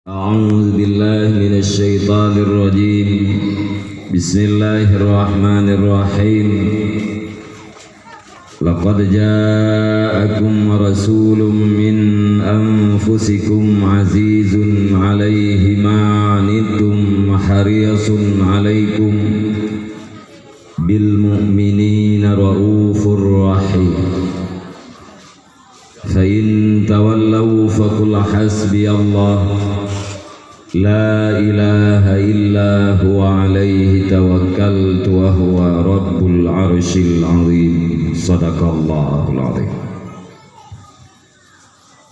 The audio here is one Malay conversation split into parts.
أعوذ بالله من الشيطان الرجيم. بسم الله الرحمن الرحيم. لقد جاءكم رسول من أنفسكم عزيز عليه ما عنتم حريص عليكم بالمؤمنين رؤوف رحيم. فإن تولوا فقل حسبي الله لا إله إلا هو عليه توكلت وهو رب العرش العظيم. صدق الله العظيم.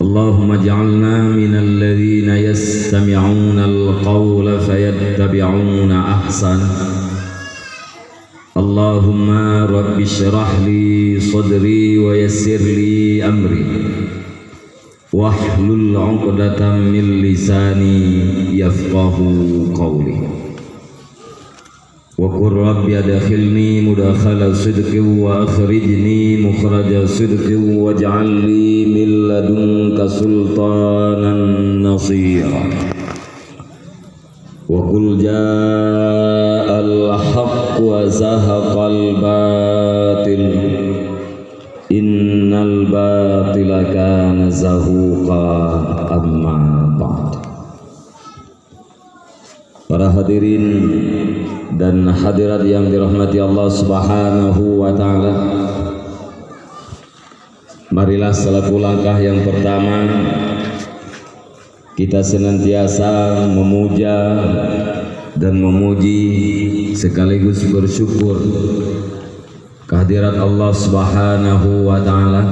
اللهم اجعلنا من الذين يستمعون القول فيتبعون أحسنه. اللهم رب اشرح لي صدري ويسر لي أمري واحلل عقدة من لساني يفقه قولي وقل رب أدخلني مدخل صدق وأخرجني مخرج صدق واجعل لي من لدنك سلطانا نصيرا. وقل جاء الحق وزهق الباطل إن الباطل كان زهوقا. أما بعد. Para hadirin dan hadirat yang dirahmati Allah Subhanahu wa Ta'ala, marilah selaku langkah yang pertama kita senantiasa memuja dan memuji sekaligus bersyukur kehadirat Allah Subhanahu wa Ta'ala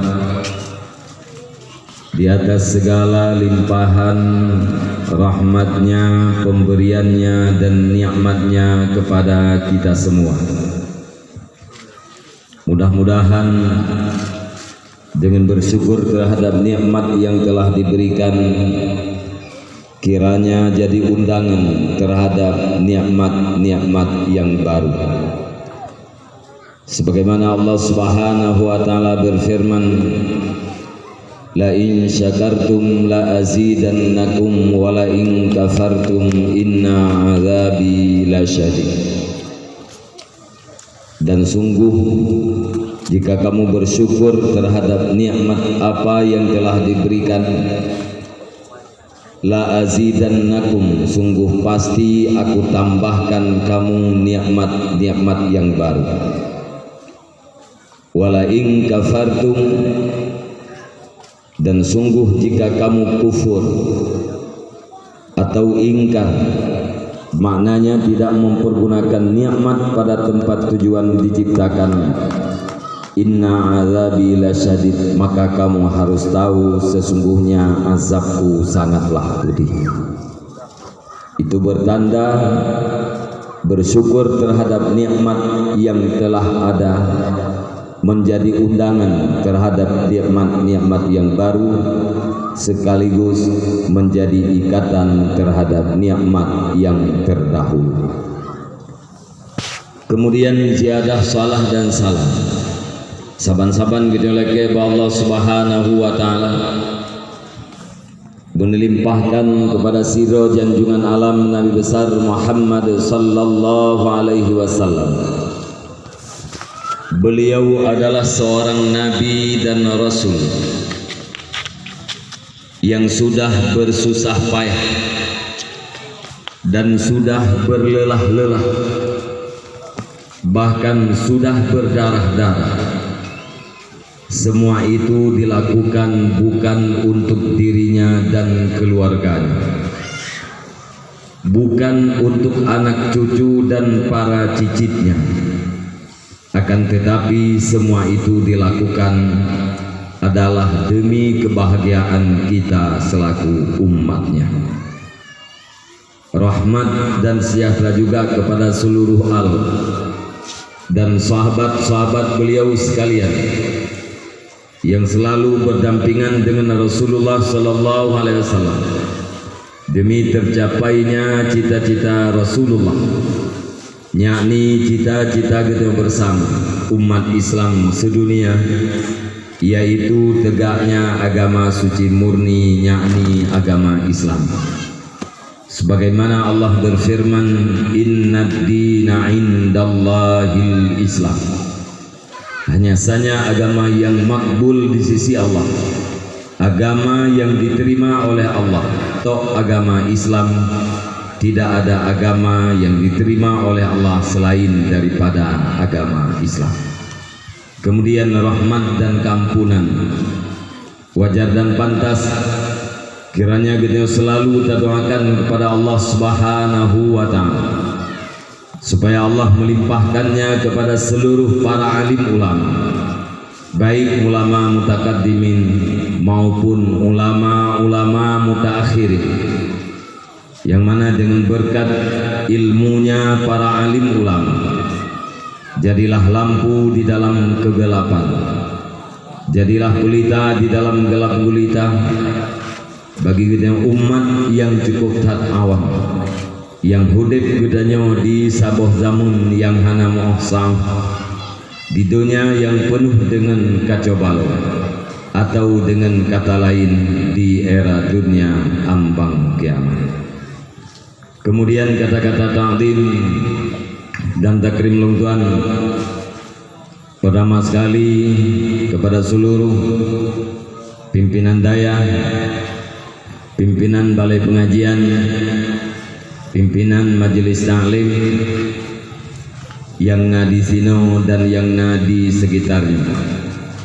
di atas segala limpahan rahmatnya, pemberiannya dan nikmatnya kepada kita semua. Mudah-mudahan dengan bersyukur terhadap nikmat yang telah diberikan, kiranya jadi undangan terhadap nikmat-nikmat yang baru. Sebagaimana Allah Subhanahu wa Ta'ala berfirman, la in syakartum la azidannakum wa la in kafartum inna azabi lasyadid. Dan sungguh jika kamu bersyukur terhadap nikmat apa yang telah diberikan, la azidannakum, sungguh pasti aku tambahkan kamu nikmat-nikmat yang baru. Wala in kafartum, dan sungguh jika kamu kufur atau ingkar, maknanya tidak mempergunakan nikmat pada tempat tujuan diciptakan, inna azabi lasyadid, maka kamu harus tahu sesungguhnya azabku sangatlah pedih. Itu bertanda bersyukur terhadap nikmat yang telah ada menjadi undangan terhadap nikmat-nikmat yang baru, sekaligus menjadi ikatan terhadap nikmat yang terdahulu. Kemudian ziyadah salah dan salam saban-saban gejolake ba Allah Subhanahu wa Ta'ala menelimpahkan kepada siro janjungan alam Nabi besar Muhammad sallallahu alaihi wasallam. Beliau adalah seorang nabi dan rasul yang sudah bersusah payah dan sudah berlelah-lelah, bahkan sudah berdarah-darah. Semua itu dilakukan bukan untuk dirinya dan keluarganya, bukan untuk anak cucu dan para cicitnya, akan tetapi semua itu dilakukan adalah demi kebahagiaan kita selaku umatnya. Rahmat dan sejahtera juga kepada seluruh alam dan sahabat-sahabat beliau sekalian yang selalu berdampingan dengan Rasulullah sallallahu alaihi wasallam demi tercapainya cita-cita Rasulullah, yakni cita-cita kita bersama umat Islam sedunia, yaitu tegaknya agama suci murni, yakni agama Islam. Sebagaimana Allah berfirman, innad dina indallahil Islam. Hanya saja agama yang makbul di sisi Allah, agama yang diterima oleh Allah, toh agama Islam. Tidak ada agama yang diterima oleh Allah selain daripada agama Islam. Kemudian rahmat dan kampunan, wajar dan pantas kiranya kita selalu kita doakan kepada Allah Subhanahu wa ta'ala supaya Allah melimpahkannya kepada seluruh para alim ulama, baik ulama mutakaddimin maupun ulama-ulama mutaakhirin, yang mana dengan berkat ilmunya para alim ulama jadilah lampu di dalam kegelapan, jadilah pelita di dalam gelap gulita bagi kita umat yang cukup tat awam, yang hudip gedanya di saboh zamun yang hana muhsam, di dunia yang penuh dengan kacau balau, atau dengan kata lain di era dunia ambang kiamat. Kemudian kata-kata ta'zim dan takrim lungtuan pertama sekali kepada seluruh pimpinan daya, pimpinan balai pengajian, pimpinan majelis taklim yang di sini dan yang di sekitarnya,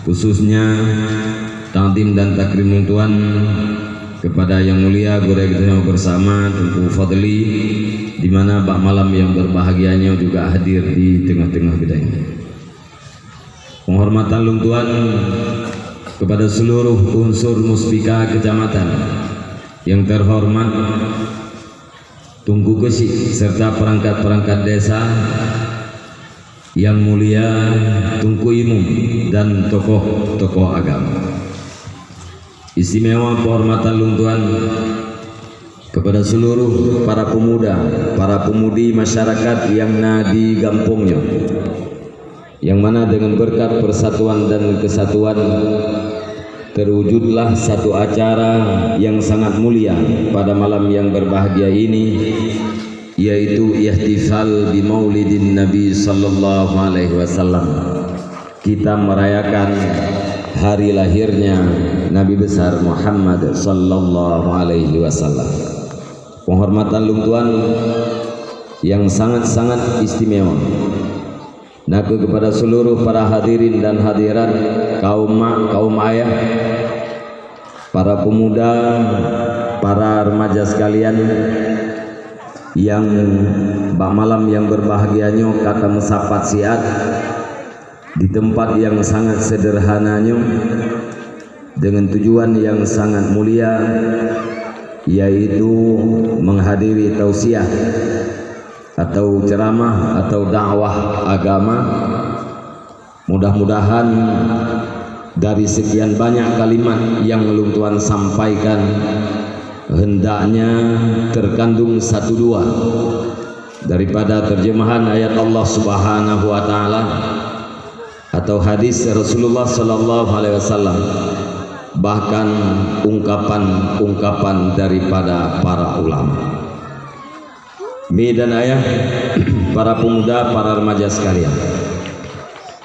khususnya ta'zim dan takrim lungtuan kepada yang mulia guru kita bersama Tunku Fadli, di mana Pak Malam yang berbahagianya juga hadir di tengah-tengah kita ini. Penghormatan lungtuan kepada seluruh unsur muspika kecamatan yang terhormat, Tungku Gesi serta perangkat-perangkat desa yang mulia, Tungku Imum dan tokoh-tokoh agama. Istimewa penghormatan lungtuan kepada seluruh para pemuda, para pemudi masyarakat yang di kampungnya, yang mana dengan berkat persatuan dan kesatuan terwujudlah satu acara yang sangat mulia pada malam yang berbahagia ini, yaitu ihtifal bi maulidin Nabi sallallahu alaihi wasallam. Kita merayakan hari lahirnya Nabi besar Muhammad sallallahu alaihi wasallam. Penghormatan lungtuan yang sangat-sangat istimewa naku kepada seluruh para hadirin dan hadirat, kaum mak, kaum ayah, para pemuda, para remaja sekalian yang bak malam yang berbahagianya kata mesapat siat di tempat yang sangat sederhananya dengan tujuan yang sangat mulia, yaitu menghadiri tausiah atau ceramah atau dakwah agama. Mudah-mudahan dari sekian banyak kalimat yang lungtuan sampaikan hendaknya terkandung satu dua daripada terjemahan ayat Allah Subhanahu wa taala atau hadis Rasulullah sallallahu alaihi wasallam, bahkan ungkapan-ungkapan daripada para ulama. Mi dan ayah, para pemuda, para remaja sekalian,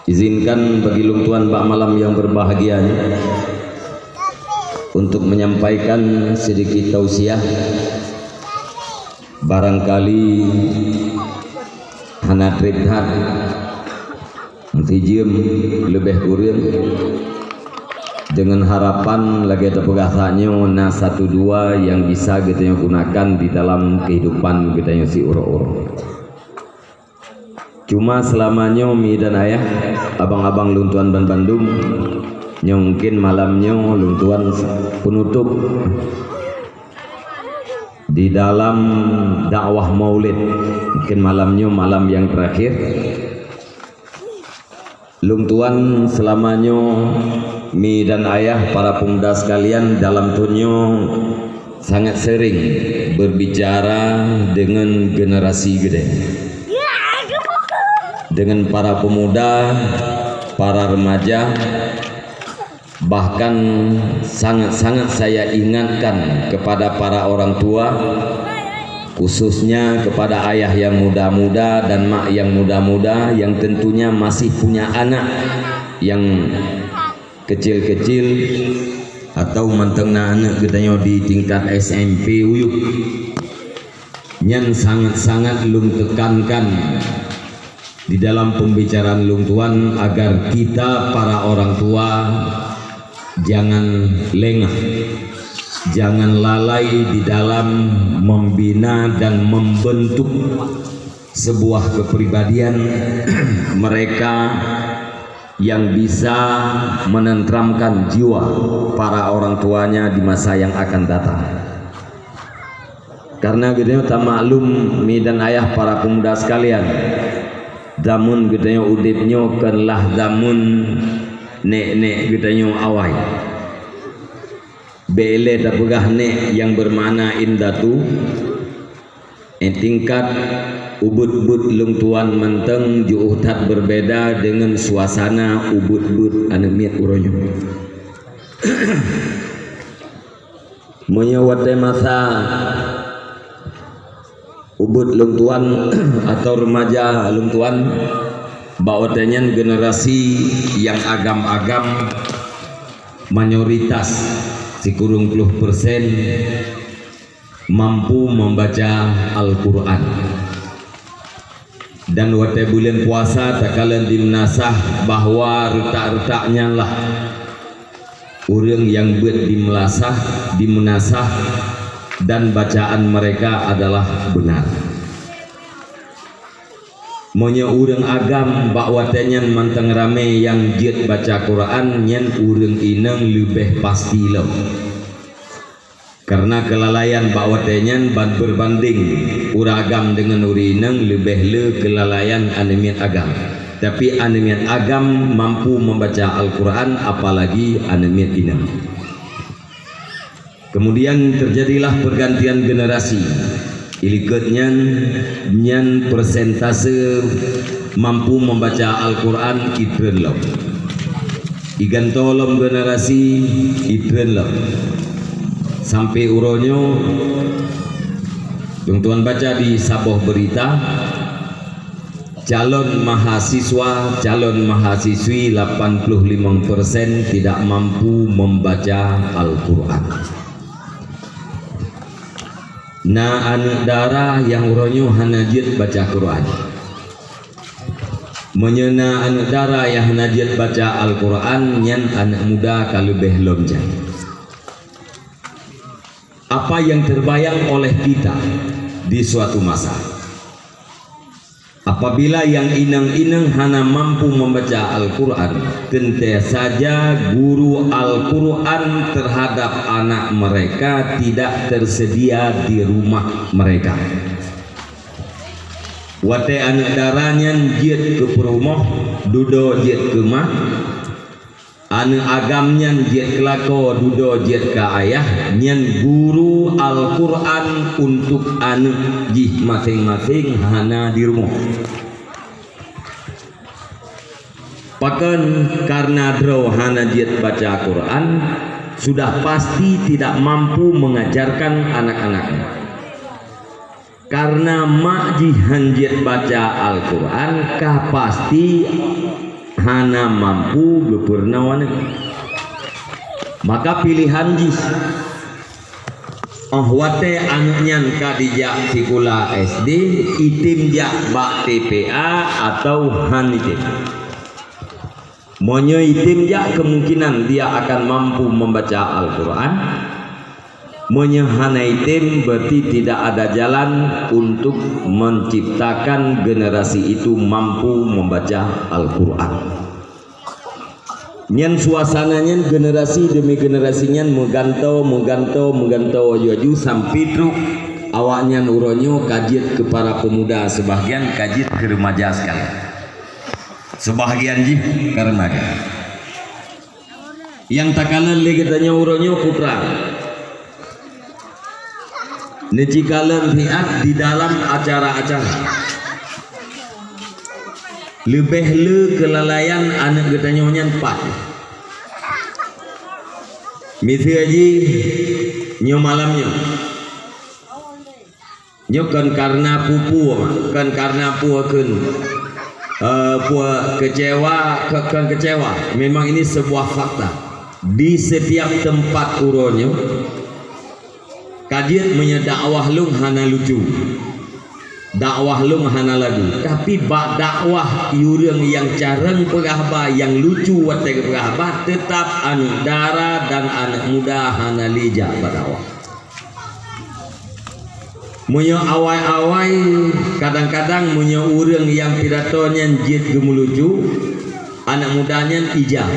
izinkan bagi lungtuan bak malam yang berbahagia untuk menyampaikan sedikit tausiah. Barangkali hana triphat nantijem lebih kurang dengan harapan lagi terpegasanya na satu dua yang bisa kita gunakan di dalam kehidupan kita yang si uro-uro. Cuma selamanya mi dan ayah, abang-abang lungtuan dan Bandung, mungkin malamnya lungtuan penutup di dalam dakwah maulid, mungkin malamnya malam yang terakhir. Lungtuan selamanya mi dan ayah, para pemuda sekalian, dalam tunyo sangat sering berbicara dengan generasi gede, dengan para pemuda, para remaja. Bahkan sangat-sangat saya ingatkan kepada para orang tua khususnya kepada ayah yang muda-muda dan mak yang muda-muda yang tentunya masih punya anak yang kecil-kecil atau mantengna anak gedanya di tingkat SMP uyuh yang sangat-sangat lung tekankan di dalam pembicaraan lung tuan agar kita para orang tua jangan lengah, jangan lalai di dalam membina dan membentuk sebuah kepribadian mereka yang bisa menenteramkan jiwa para orang tuanya di masa yang akan datang. Karena gedenya tak maklum mi dan ayah para pemuda sekalian, zamun gedenya udipnya kanlah zamun nek gedenya awai. Bele tak pegah nek yang bermakna indatu tingkat ubud-ubud lung tuan menteng juuh tak berbeda dengan suasana ubud-ubud anu miat uronyo. Menyewate masa ubud lung tuan atau remaja lung tuan bawatenya generasi yang agam-agam mayoritas sekurang 10% mampu membaca Al-Quran. Dan wate bulan puasa tak kala dimnasah bahwa retak-retaknya lah orang yang buat dimenasah dan bacaan mereka adalah benar. Monya urang agam bakwatenya manteng rame yang jiat baca Quran nyen urang ineng lebih pasti lo. Karena kelalaian bakwatenya berbanding uragam dengan urineng lebih le kelalaian anemian agam. Tapi anemian agam mampu membaca Al-Quran apalagi anemian ineng. Kemudian terjadilah pergantian generasi. Ilikutnya nyan persentase mampu membaca Al-Quran itren lo. Igan tolong generasi itren lo. Sampai uronyo yang tuan baca di Saboh Berita, calon mahasiswa, calon mahasiswi 85% tidak mampu membaca Al-Quran. Nah anak darah yang uronyo hanajit baca Quran. Menyena anak darah yang hanajit baca Al-Quran nyan anak muda kalebeh lomjang. Apa yang terbayang oleh kita di suatu masa apabila yang inang-inang hana mampu membaca Al-Quran, tentu saja guru Al-Quran terhadap anak mereka tidak tersedia di rumah mereka. Wate anak darahnya jiat ke perumah, dudo jiat ke mah, anak agamnya jiat kelako, dudo jiat ke ayah, nyan guru Al-Quran untuk anak jih masing-masing hana di rumah. Bahkan karena draw hana jiat baca Quran, sudah pasti tidak mampu mengajarkan anak-anaknya. Karena mak jihan jiat baca Al-Quran, kah pasti hana mampu gepurnawan. Maka pilihan jis wate anaknya kadijak sikula SD, itim jak bak TPA atau hanitim. Monyo itim jak kemungkinan dia akan mampu membaca Al-Quran. Monyo hana itim berarti tidak ada jalan untuk menciptakan generasi itu mampu membaca Al-Quran. Nyan suasananya generasi demi generasinya megantau waju sampai truk awaknya uronyo kajiat ke para pemuda, sebagian kajiat ke remaja sekalian, sebagian jih ke remaja. Yang tak kalah legetanya uronyo putra necikalan lihat di dalam acara-acara lebih le kelalaian anak getanya empat. Misi haji nyo malamnya Nyokan karena pupu, kan karena puakeun kecewa, kan kecewa. Memang ini sebuah fakta. Di setiap tempat uronyo kajian menyedakwah lung hana lucu, dakwah lung hana lagu, tapi bak dakwah urang yang careng pegahba yang lucu wate pegahba tetap anu dara dan anak muda hana lija badakwah. Munyo awai-awai kadang-kadang munyo urang yang piratonya jit gemulucu, anak mudanya ijah.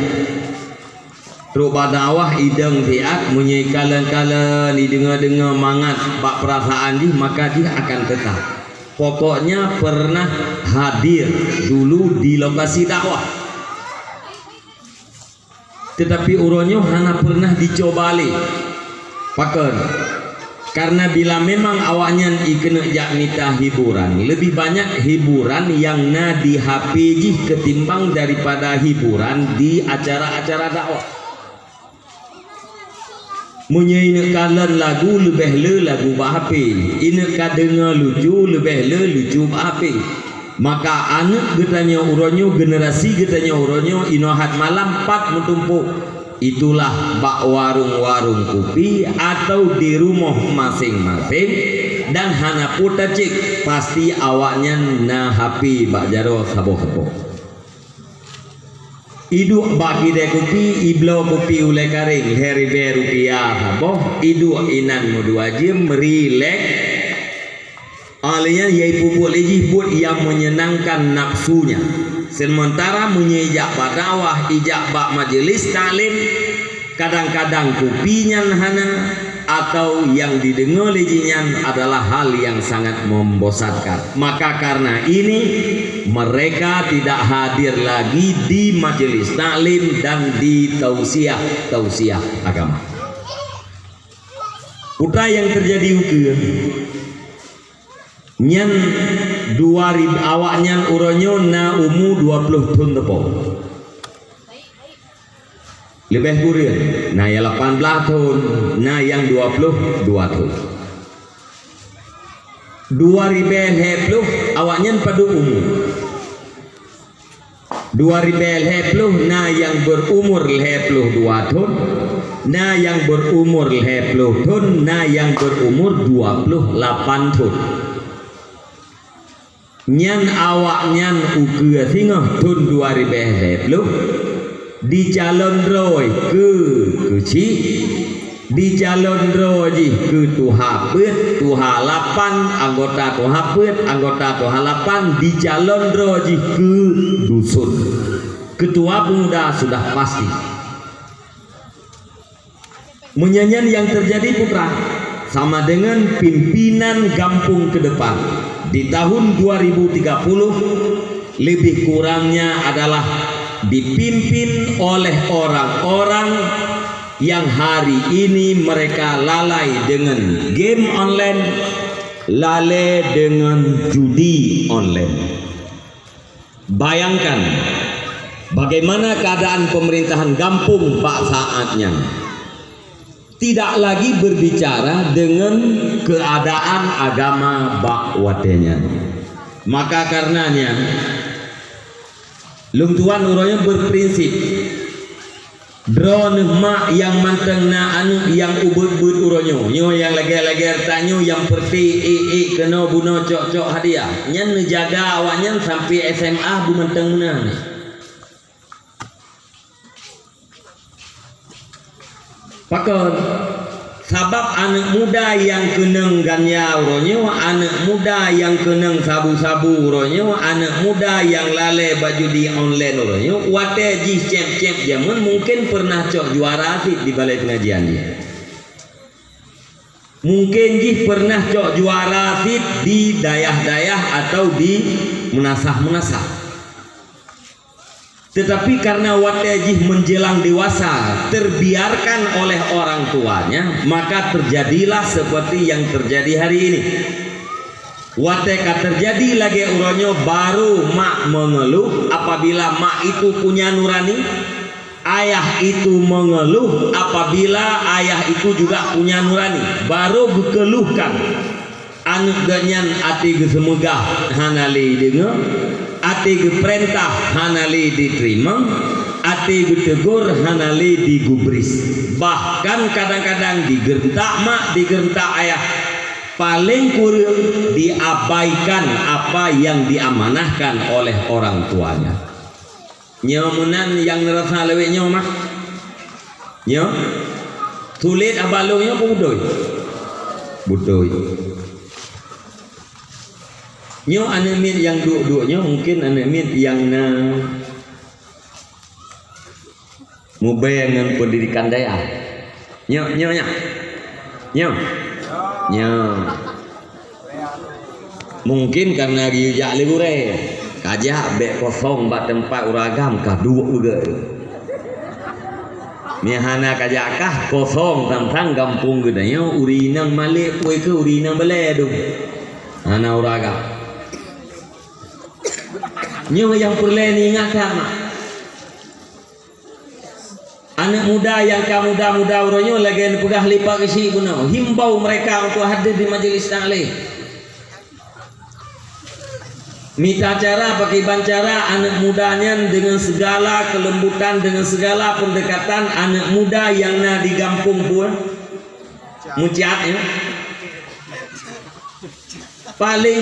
Rupa dakwah ideng fiat munyo kalen-kalen didengar-dengar mangat bak perasaan di maka dia akan tetap. Pokoknya pernah hadir dulu di lokasi dakwah. Tetapi uronyo hana pernah dicobali. Paken. Karena bila memang awaknya ikena jak mita hiburan, lebih banyak hiburan yang na di HP jih ketimbang daripada hiburan di acara-acara dakwah. Munye ine kalan lagu lebih le lagu ba HP, ine kadenga lucu lebih le lucu ba HP. Maka anak getanya uronyo, generasi getanya uronyo inohat malam 4 mentumpuk. Itulah bak warung-warung kopi atau di rumah masing-masing dan hana puta cik pasti awaknya na happy bak jaro sabo-sabo. Idu bak kide kopi iblo kopi ule karing heribe rupiah sabo idu inan mu 2 jam relax. Alanya yai pupuk lejih buat yang menyenangkan nafsunya. Sementara menyejak badawah ijak bak majelis taklim kadang-kadang kopinya hana atau yang didengar lejinya adalah hal yang sangat membosankan. Maka karena ini mereka tidak hadir lagi di majelis taklim dan di tausiah agama. Putra yang terjadi ukur nyan 2000 awaknya uronyo na umu 20 tahun tepo lebih kurang nah yang 18 tahun nah yang 22 tahun 2010 awaknya pada umur 2010 nah yang berumur 22 tahun nah yang berumur 20 tahun nah yang berumur 28 tahun nyan awak nyan ukur singa tahun 2010 di calon roy ke keci di calon roy ke tuha pet tuha 8 anggota tuha pet anggota tuha 8 di calon roy ke dusun ketua pemuda sudah pasti. Menyanyian yang terjadi putra sama dengan pimpinan kampung ke depan di tahun 2030 lebih kurangnya adalah dipimpin oleh orang-orang yang hari ini mereka lalai dengan game online, lalai dengan judi online. Bayangkan bagaimana keadaan pemerintahan kampung pak saatnya. Tidak lagi berbicara dengan keadaan agama bakwatenya. Maka karenanya lung tuan uronya berprinsip drone mak yang manteng na anu yang ubud-ubud uronyo nyo yang leger-leger tanyo yang perti kena buno cok-cok hadiah nyan ngejaga awaknya sampai SMA bu manteng na pakon sabab anak muda yang keneng ganja uronyo, anak muda yang keneng sabu-sabu uronyo, anak muda yang lalai baju di online uronyo, wate jih cep-cep jaman mungkin pernah cok juara sih di balai pengajian dia. Mungkin jih pernah cok juara sih di dayah-dayah atau di menasah-menasah. Tetapi karena watejih menjelang dewasa terbiarkan oleh orang tuanya, maka terjadilah seperti yang terjadi hari ini. Wateka terjadi lagi uronyo baru mak mengeluh apabila mak itu punya nurani, ayah itu mengeluh apabila ayah itu juga punya nurani, baru berkeluhkan anu ganyan ati ge semegah hanali dengar, ati ge perintah hanali diterima, ati ge tegur hanali digubris. Bahkan kadang-kadang digertak mak, digertak ayah, paling kurang diabaikan apa yang diamanahkan oleh orang tuanya. Nyamunan yang nerasa lewek nyaw mak, nyaw tulit abalungnya apa budoy? Budoy. Nyo anemit yang duk-duknya mungkin anemit yang na mubayang pendidikan daya. Nyo. Mungkin karena dia libure kajak bek kosong bat tempat uragam kadua juga. Mihana kajakah kosong tentang kampung gedanya urinang malik kue ke urinang beledung ana uraga nyo yang perlu diingatkan mak anak muda yang muda uronyo lagi pegah lipat isi guna himbau mereka untuk hadir di majelis taklim. Minta cara pakai bancara anak mudanya dengan segala kelembutan, dengan segala pendekatan anak muda yang na di kampung pun muciatnya paling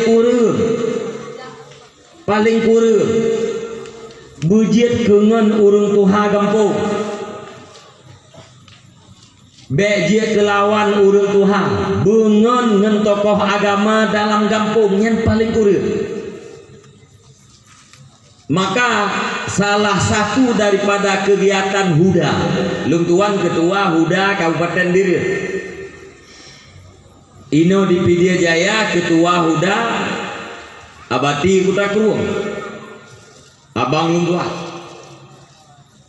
kurang bujit kengan urung tuha kampung bejit kelawan urung tuha bengon ngen tokoh agama dalam kampung yang paling kurang. Maka salah satu daripada kegiatan Huda, Luntuan Ketua Huda Kabupaten Diri, Ino di Pidya Jaya Ketua Huda Abati Kuta Krueng, Abang Luntuan.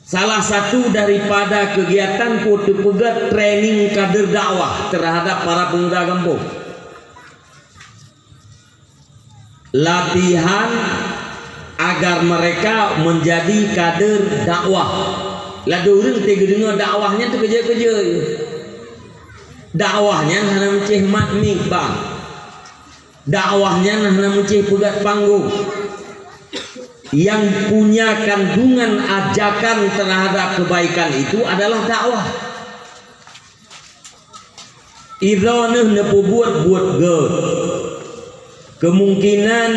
Salah satu daripada kegiatan pegat training kader dakwah terhadap para pemuda kampung. Latihan agar mereka menjadi kader dakwah. Lalu orang tega dengar dakwahnya tu kerja-kerja. Dakwahnya hanya menceh matmik bang. Dakwahnya hanya menceh pegat panggung. Yang punya kandungan ajakan terhadap kebaikan itu adalah dakwah. Idza nepu buat god. Kemungkinan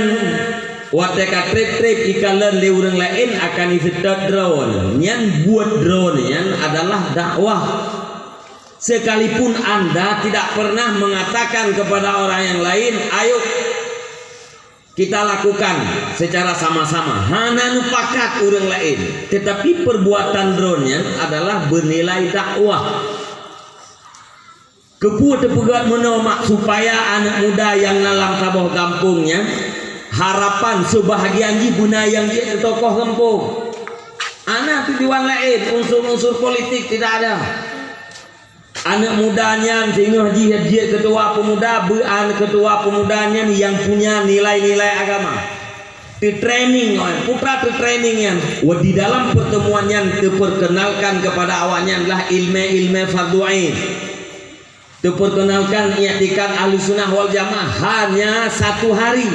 wateka trip ikalan le orang lain akan isetat drone. Yang buat drone yang adalah dakwah. Sekalipun Anda tidak pernah mengatakan kepada orang yang lain, ayo kita lakukan secara sama-sama. Hana nupakat orang lain. Tetapi perbuatan drone-nya adalah bernilai dakwah. Kepuat tepugat menomak supaya anak muda yang dalam saboh kampungnya harapan sebahagian guna yang dia tokoh kampung. Anak tujuan lain, unsur-unsur politik tidak ada. Anak mudanya sehingga jihad ketua pemuda, ketua pemudanya yang punya nilai-nilai agama. Di training, putra di trainingnya. Di dalam pertemuannya diperkenalkan kepada awaknya adalah ilmu fardu ain. Diperkenalkan i'tikad Ahlussunnah wal Jamaah hanya 1 hari.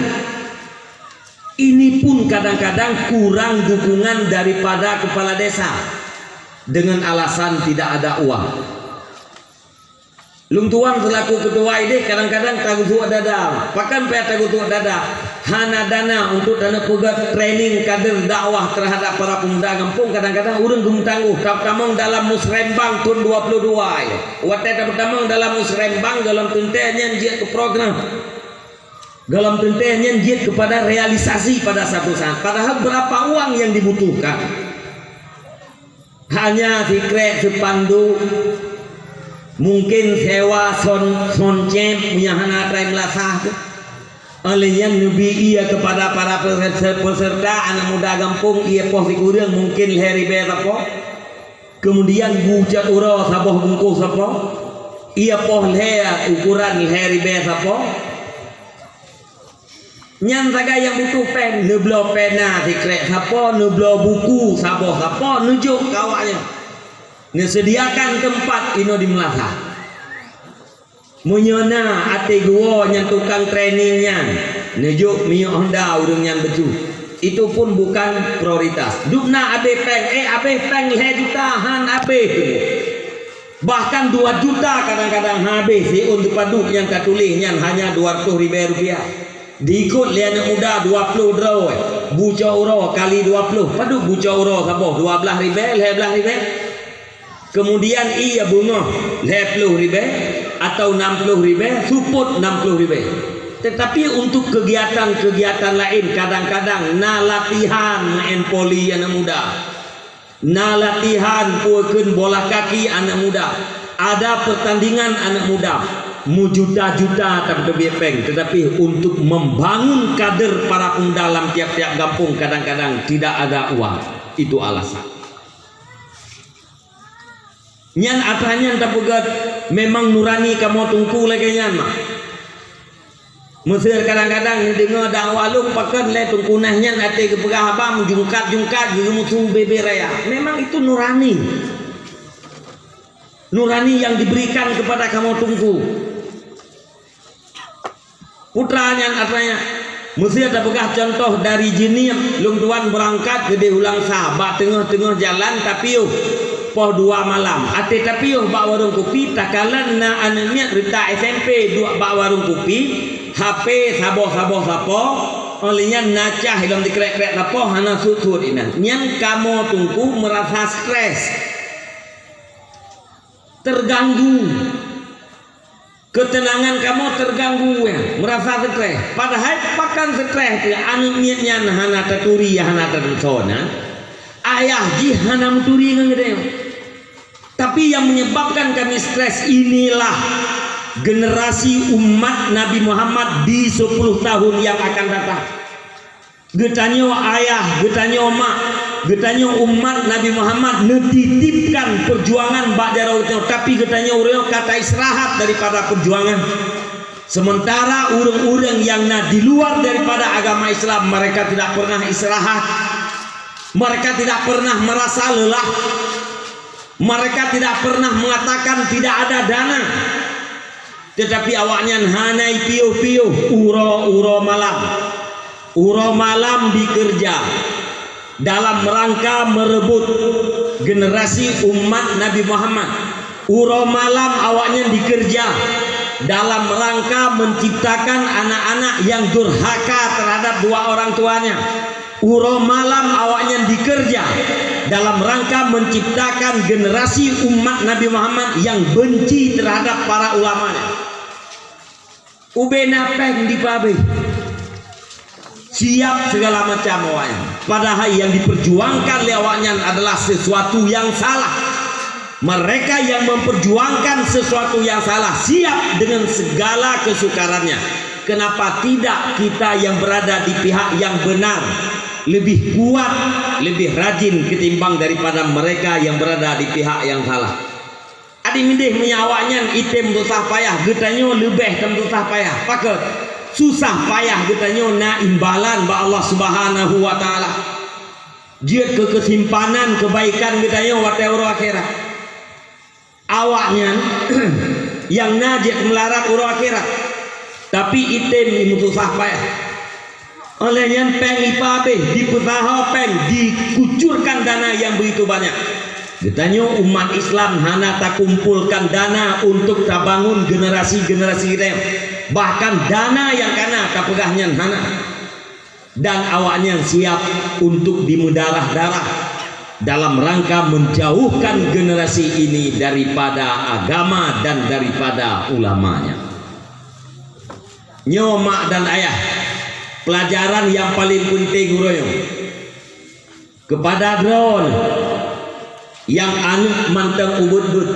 Ini pun kadang-kadang kurang dukungan daripada kepala desa dengan alasan tidak ada uang. Luntuan selaku ketua ide kadang-kadang tagutu dada, pakan pihak tagutu dada, hana dana untuk dana pegat training kader dakwah terhadap para pemuda kampung kadang-kadang urang gum tangguh. Kamang dalam musrembang tahun 22, wateta pertama dalam musrembang dalam tentenya jiat ke program. Dalam tentenya jiat kepada realisasi pada satu saat. Padahal berapa uang yang dibutuhkan? Hanya dikrek sepandu. Mungkin sewa soncem punya hana trai melasah oleh yang nabi ia kepada para peserta anak muda kampung ia poh dikurang mungkin hari apa kemudian bucat uro saboh bungkus apa ia poh leher ukuran hari apa nyan saga yang butuh pen neblo pena dikrek apa neblo buku saboh apa nunjuk kawannya. Disediakan tempat ino di Melaka. Munyona ate gua yang tukang trainingnya nejuk mio Honda urang yang beju. Itu pun bukan prioritas. Dukna abe peng le juta han abe. Bahkan 2 juta kadang-kadang habis si untuk paduk yang katulihnya hanya 200 ribu rupiah. Diikut lian muda 20 draw. Buca uro kali 20. Paduk buca uro saboh 12 ribu, 11 ribu. Kemudian ia bunga 10 ribu atau 60 ribu, suput 60 ribu. Tetapi untuk kegiatan-kegiatan lain kadang-kadang na latihan main poli anak muda, na latihan puekeun bola kaki anak muda, ada pertandingan anak muda, mu juta-juta tak peng, tetapi untuk membangun kader para pendalam tiap-tiap kampung kadang-kadang tidak ada uang. Itu alasan. Nyan atanya tak pegat memang nurani kamu tungku lagi nyan mah. Mesir kadang-kadang dengar dakwah lu pakai le tungkunahnya ate kepegah abang jungkat musuh bebe raya. Memang itu nurani. Nurani yang diberikan kepada kamu tungku. Putranya atanya Mesir tak pegah contoh dari jenis lung tuan berangkat gede ulang sahabat tengah-tengah jalan tapi poh 2 malam ate tapi bak warung kopi takalan na anaknya rita SMP 2 bak warung kopi HP saboh olehnya nacah hilang dikrek-krek lapoh hana sutut inan yang kamu tunggu merasa stres terganggu ketenangan kamu terganggu ya merasa stres padahal pakan stres ya anaknya hana taturi hana tatusona ayah ji hana muturi ngene. Tapi yang menyebabkan kami stres inilah generasi umat Nabi Muhammad di 10 tahun yang akan datang. Getanyo ayah, getanyo mak, getanyo umat Nabi Muhammad netitipkan perjuangan ba'da rautnya, tapi getanyo urang kata istirahat daripada perjuangan. Sementara urang-urang yang di luar daripada agama Islam mereka tidak pernah istirahat. Mereka tidak pernah merasa lelah. Mereka tidak pernah mengatakan tidak ada dana. Tetapi awaknya hanai piuh-piuh uro malam dikerja dalam rangka merebut generasi umat Nabi Muhammad. Uro malam awaknya dikerja dalam rangka menciptakan anak-anak yang durhaka terhadap 2 orang tuanya. Uro malam awaknya dikerja dalam rangka menciptakan generasi umat Nabi Muhammad yang benci terhadap para ulamanya. Ubena peng di pabe siap segala macam awaknya. Padahal yang diperjuangkan oleh awaknya adalah sesuatu yang salah. Mereka yang memperjuangkan sesuatu yang salah siap dengan segala kesukarannya. Kenapa tidak kita yang berada di pihak yang benar lebih kuat, lebih rajin ketimbang daripada mereka yang berada di pihak yang salah? Adi mindih menyawaknya item susah payah, getanyo lebih tem susah payah. Pakai susah payah getanyo na imbalan ba Allah Subhanahu wa taala. Dia kesimpanan kebaikan getanyo watero akhirat. Awaknya yang najis melarat uro akhirat. Tapi item ini susah payah. Olehnya peng ipabe dipesaho peng dikucurkan dana yang begitu banyak. Getanyo umat Islam hana tak kumpulkan dana untuk tak bangun generasi-generasi rem. Bahkan dana yang kana kapegahnya hana. Dan awaknya siap untuk dimudarah-darah dalam rangka menjauhkan generasi ini daripada agama dan daripada ulamanya. Nyomak dan ayah, pelajaran yang paling penting uroyo kepada drone yang anut manteng ubud-ubud,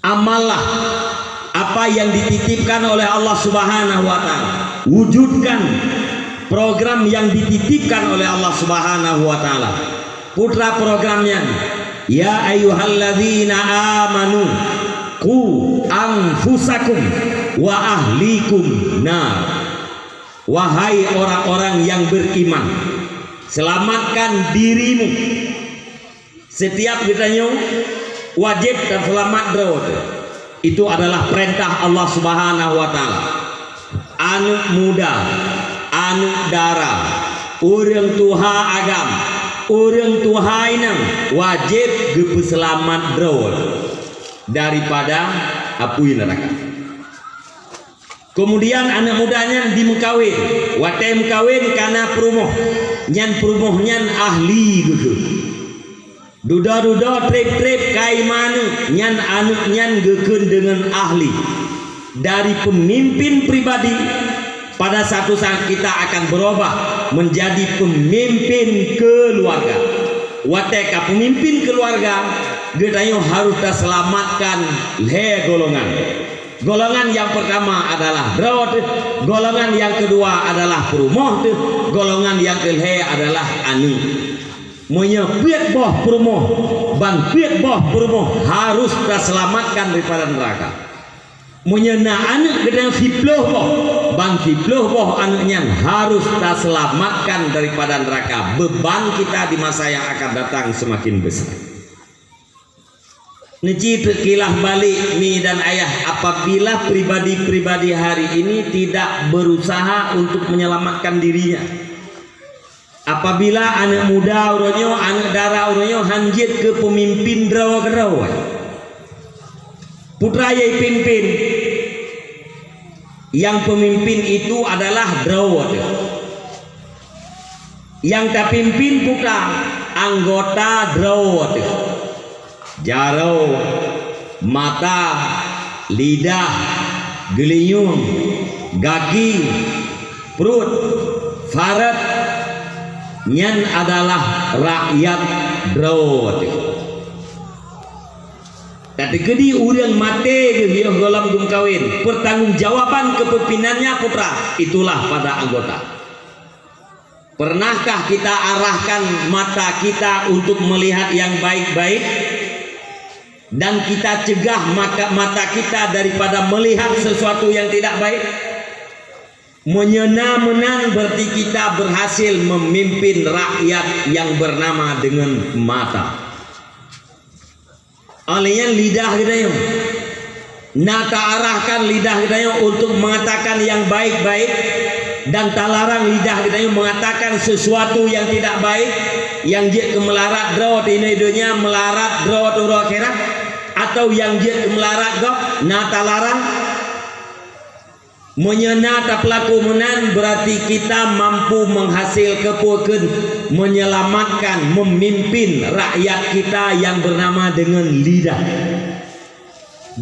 amallah apa yang dititipkan oleh Allah Subhanahu wa taala. Wujudkan program yang dititipkan oleh Allah Subhanahu wa taala. Putra programnya, ya ayyuhalladzina amanu qu anfusakum wa ahlikum nar. Wahai orang-orang yang beriman, selamatkan dirimu. Setiap ditanya wajib dan selamat drawat. Itu adalah perintah Allah Subhanahu wa taala. Anu muda, anu dara, urang tuha agam, urang tuhainang wajib gepeselamat drawol daripada api neraka. Kemudian anak mudanya dimekawin, watai mekawin karena perumoh, nyan perumoh nyan ahli gitu. Duda-duda trip-trip kai mana nyan anu nyan geken dengan ahli dari pemimpin pribadi. Pada satu saat kita akan berubah menjadi pemimpin keluarga. Watai ka pemimpin keluarga, gedayo harus terselamatkan le golongan. Golongan yang pertama adalah drawat, golongan yang kedua adalah perumoh, golongan yang ketiga adalah anu. Menyepiat boh perumoh, ban piat boh perumoh harus terselamatkan daripada neraka. Menyena anak gedang fiploh boh, ban fiploh boh anaknya harus terselamatkan daripada neraka. Beban kita di masa yang akan datang semakin besar. Neci kilah balik mi dan ayah, apabila pribadi-pribadi hari ini tidak berusaha untuk menyelamatkan dirinya, apabila anak muda uronyo, anak dara uronyo hanjit ke pemimpin drawa-drawa, putra yai pimpin, yang pemimpin itu adalah drawa, yang tak pimpin putra anggota drawa, jarau, mata, lidah, gelinyung, kaki, perut, farat, nyan adalah rakyat drawat. Tapi kedi urang mate ge golam gum kawin, pertanggungjawaban kepemimpinannya putra itulah pada anggota. Pernahkah kita arahkan mata kita untuk melihat yang baik-baik dan kita cegah mata kita daripada melihat sesuatu yang tidak baik? Menyena-menan berarti kita berhasil memimpin rakyat yang bernama dengan mata. Olehnya lidah kita yang nata arahkan lidah kita yang untuk mengatakan yang baik-baik, dan talarang lidah kita yang mengatakan sesuatu yang tidak baik, yang dia kemelarat drawat ini dunia melarat drawat akhirat, atau yang dia kemelarat gok nata larang. Menyenata pelaku menan berarti kita mampu menghasilkan menyelamatkan, memimpin rakyat kita yang bernama dengan lidah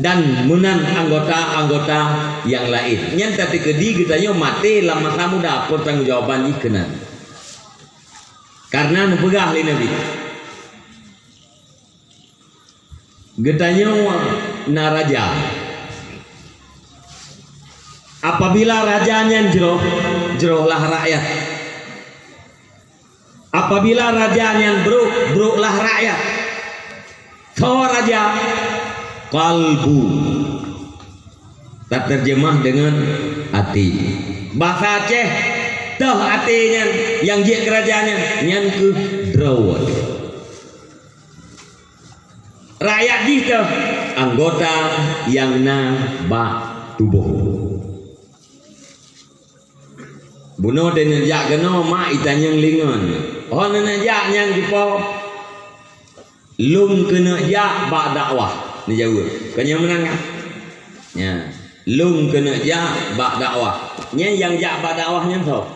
dan menan anggota-anggota yang lain. Yang tapi kedi kita yo mati lama kamu dapat tanggung jawaban ikenan. Karena nepegah li Nabi. Getanyo naraja. Apabila rajanya jerohlah rakyat. Apabila rajanya beruklah rakyat. So raja kalbu, tak terjemah dengan hati. Bahasa Aceh toh hatinya yang dia kerajaannya yang ke drawat. Rakyat itu anggota yang naba tubuh. Bunuh dan nejak kena mak itanyang lingon. Oh nejak yang dipo lum kena jak bak dakwah. Ni jawab. Kanya menang kan? Ya. Lum kena jak bak dakwah. Nya yang jak bak dakwahnya tau.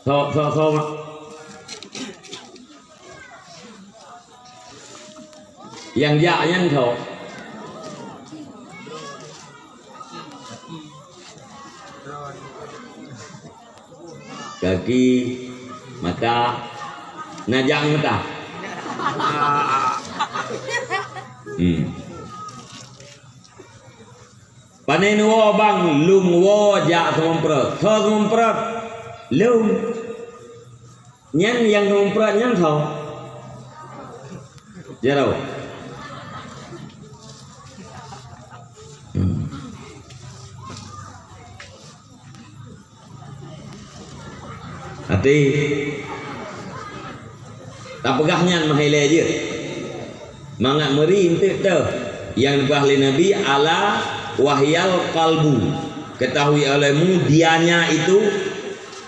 So mak. Yang jaknya tau. Kaki, mata, najang mata. Panen wo bang lum wo jak semprot, so semprot lum. Nyan yang semprot nyan so. Jero. Hati tak pegahnya mahile je mangat meri ente tu yang dibahli Nabi ala wahyal qalbu, ketahui olehmu dianya itu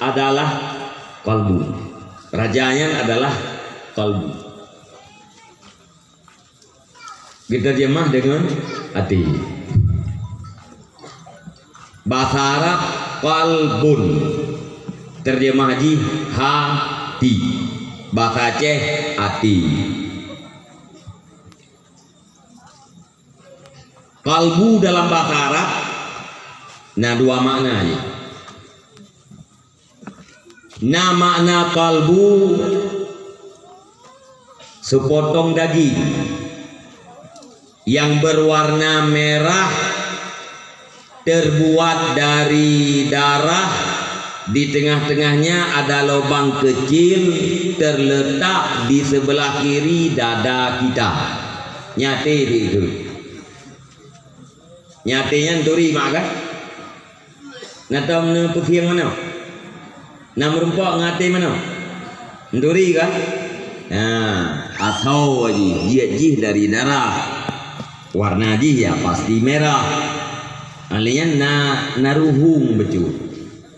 adalah kalbu, rajanya adalah kalbu. Diterjemah dengan hati. Bahasa Arab qalbun, terjemah haji hati. Bahasa Aceh hati. Kalbu dalam bahasa Arab nah dua makna aja. Nah makna kalbu sepotong daging yang berwarna merah terbuat dari darah, di tengah-tengahnya ada lubang kecil terletak di sebelah kiri dada kita. Nyate itu. Nyatenya turi mak kan? Nata mana putih mana? Nam rumpok ngate mana? Turi kan? Nah, asau aja jih dari darah. Warna jih ya pasti merah. Alian naruhung betul.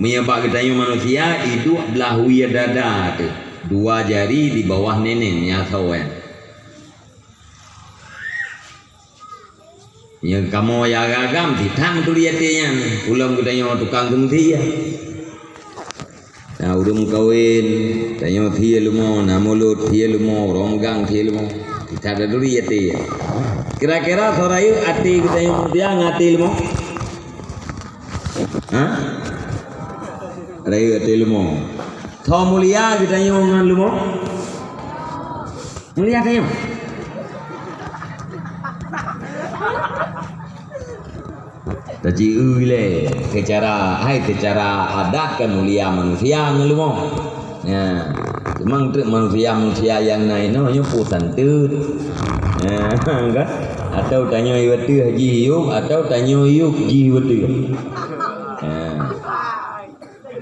Menyebab ketanya manusia itu belah wia dada tu. Dua jari di bawah neneknya asau ya. Yang kamu ya agam ditang tu lihat dia pulang katanya tukang tungti ya. Nah udah kawin tanya dia lu mau namulut dia lu mau romgang dia lu mau kita ada dulu lihat dia. Kira-kira sorayu ati katanya dia ngati lu mau? Hah? Rayu ati lu mau? Thau mulia katanya ngan lu mau? Mulia katanya? Taji ule secara adat kan mulia manusia ngelumo. Ya, memang manusia yang naik namanya pusan tut. Ya, kan? Atau tanya iwatu haji yuk atau tanya yuk ji iwatu. Ya.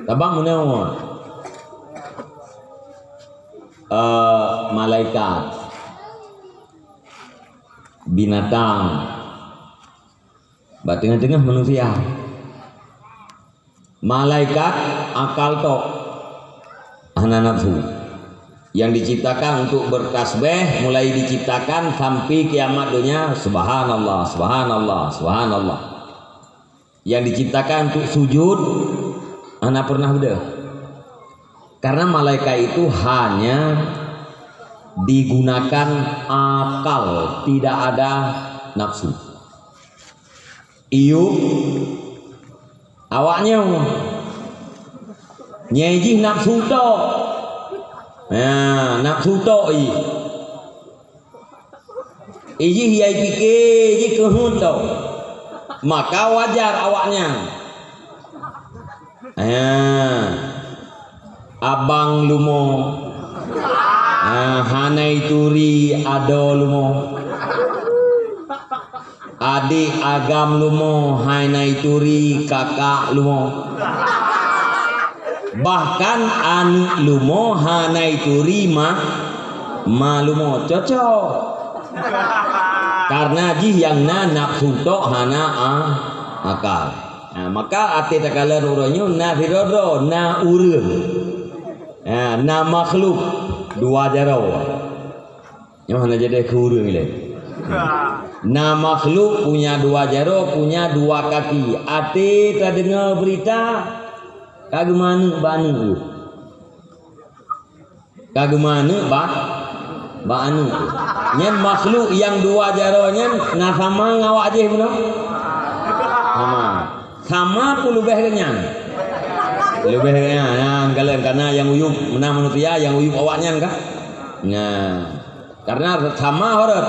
Tabang mana? Malaikat, binatang. Tengah-tengah manusia. Malaikat akal tok ana nafsu yang diciptakan untuk bertasbih, mulai diciptakan sampai kiamat dunia. Subhanallah, subhanallah, subhanallah. Yang diciptakan untuk sujud ana pernah udah. Karena malaikat itu hanya digunakan akal, tidak ada nafsu. Iu awaknya nyeji nafsu to. Nah, nafsu to iji hiai pikir iji kehun to. Maka wajar awaknya. Abang lumo. Hanai turi ado lumo. Adik agam lumo, hanai turi kakak lumo. Bahkan anak lumo, hanai turi ma lumo. Cocok. Karena jih yang nafsu tok hana akal. Nah, maka ati takala uronyo na firodo na urun. Na makhluk dua jaro. Yang mana jadi kurung ile. Nah makhluk punya dua jaro, punya dua kaki. Ate terdengar berita kagumana banu. Kagumana banu. Nyen makhluk yang dua jaronya nah sama ngawak je belum? Sama pun lebih kenyang. Lebih kenyang. Karena yang uyup menang manusia, yang uyup awaknya kan? Nah, karena sama horor.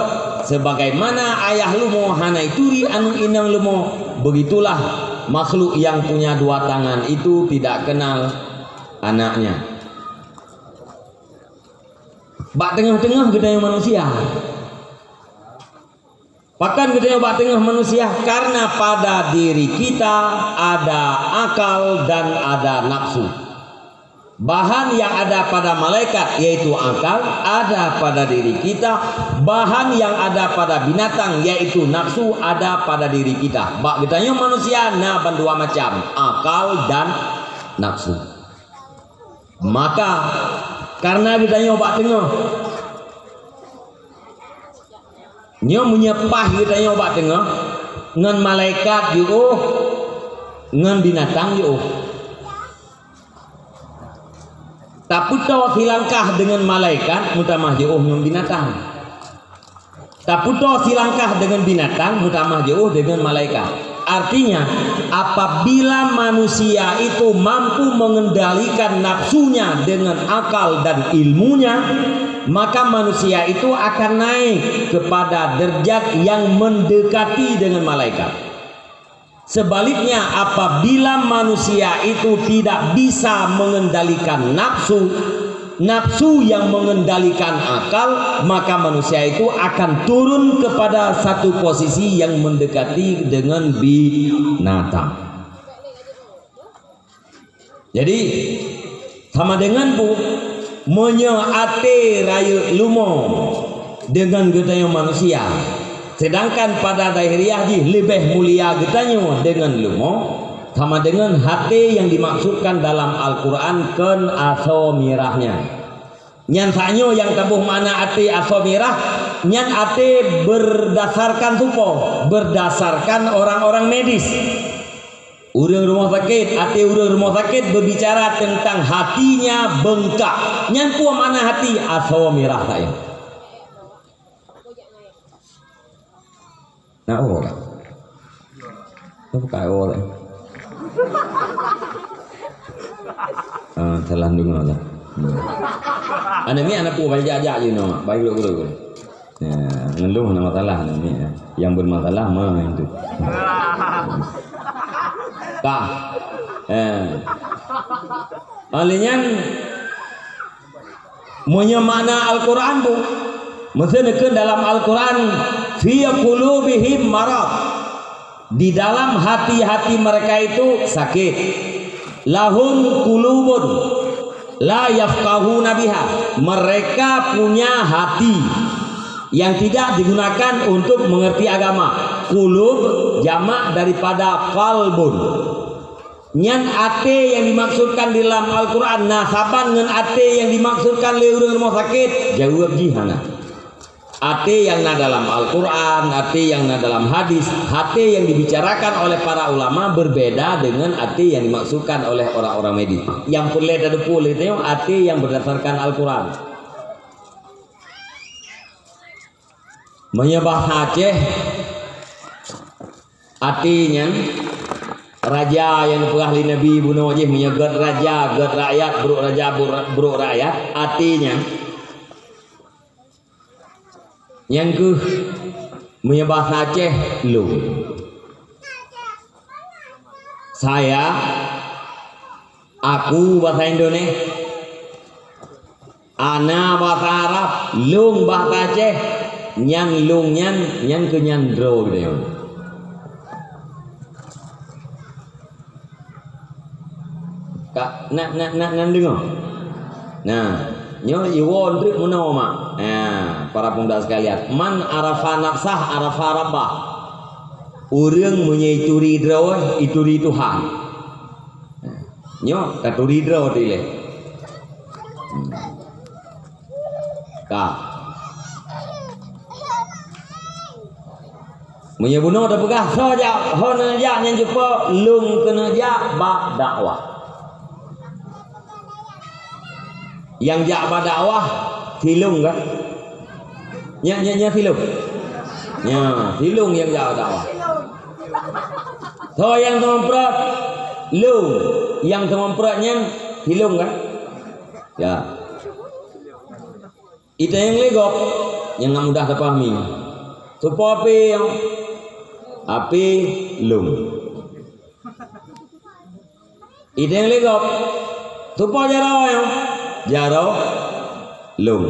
Sebagaimana ayah lumo hanai turi anu inang lumo, begitulah makhluk yang punya dua tangan itu tidak kenal anaknya. Bak tengah-tengah gedanya manusia. Bahkan gedanya bak tengah manusia karena pada diri kita ada akal dan ada nafsu. Bahan yang ada pada malaikat yaitu akal ada pada diri kita. Bahan yang ada pada binatang yaitu nafsu ada pada diri kita. Bak getanya manusia na dua macam, akal dan nafsu. Maka karena getanya bak tengah nyo menyepah getanya bak tengah ngan malaikat yo ngan binatang yo. Tapi to silangkah dengan malaikat mutamah jauh dengan binatang. Tapi to silangkah dengan binatang mutamah jauh dengan malaikat. Artinya apabila manusia itu mampu mengendalikan nafsunya dengan akal dan ilmunya, maka manusia itu akan naik kepada derajat yang mendekati dengan malaikat. Sebaliknya apabila manusia itu tidak bisa mengendalikan nafsu yang mengendalikan akal, maka manusia itu akan turun kepada satu posisi yang mendekati dengan binatang. Jadi sama dengan bu menyeate raya lumo dengan getanya manusia. Sedangkan pada dahiriyah lebih mulia getanya dengan lumo sama dengan hati yang dimaksudkan dalam Al-Quran ken asomirahnya. Nyan sanyo yang tabuh mana hati asomirah, nyan hati berdasarkan supo, berdasarkan orang-orang medis. Urang rumah sakit, hati urang rumah sakit berbicara tentang hatinya bengkak. Nyan pua mana hati asomirah saya. Nah, nó cài ô đấy. Telah dengar lah. Anak ni anak pun banyak je no, baik lu. Ngeluh nama masalah ni. Yang bermasalah mah itu. Tak. Alinyan menyemana Al-Quran bu. Maksudnya dalam Al-Quran fi qulubihim marad, di dalam hati-hati mereka itu sakit. Lahum qulubun la yafqahuna biha, mereka punya hati yang tidak digunakan untuk mengerti agama. Qulub jamak daripada qalbun. Nyan ate yang dimaksudkan di dalam Al-Quran nasaban dengan ate yang dimaksudkan oleh rumah sakit, jawab jihana. Hati yang ada dalam Al-Quran, hati yang ada dalam hadis, hati yang dibicarakan oleh para ulama berbeda dengan hati yang dimaksudkan oleh orang-orang medis. Yang boleh dan boleh itu hati yang berdasarkan Al-Quran. Menyembah Aceh, hatinya raja yang pengahli Nabi bunuh wajib menyegat raja, get rakyat, buruk raja, buruk rakyat, hatinya. Yang ke menyembah Aceh lu. Saya, aku bahasa Indonesia, ana bahasa Arab, lung bahasa Aceh, nyan lung nyan ke nyandro gitu. Kak nak dengar. Nah, nyo iwon trik menawa mak. Para pemuda sekalian, man arafa nafsah arafa rabbah. Urang menyaituri draw ituri Tuhan. Nyo katuri draw tile. Kak. Menyebuno ada begah saja hon ja nyen jumpa lung kena ja ba dakwah. Yang jak ba dakwah tilung kan? Nya tilung. Nya tilung yang jak dakwah. So yang tememprat lung, yang temempratnya tilung kan? Ya. Itu yang legok yang mudah dipahami. Supaya api lung. Itu yang legok. Supaya jaro lung.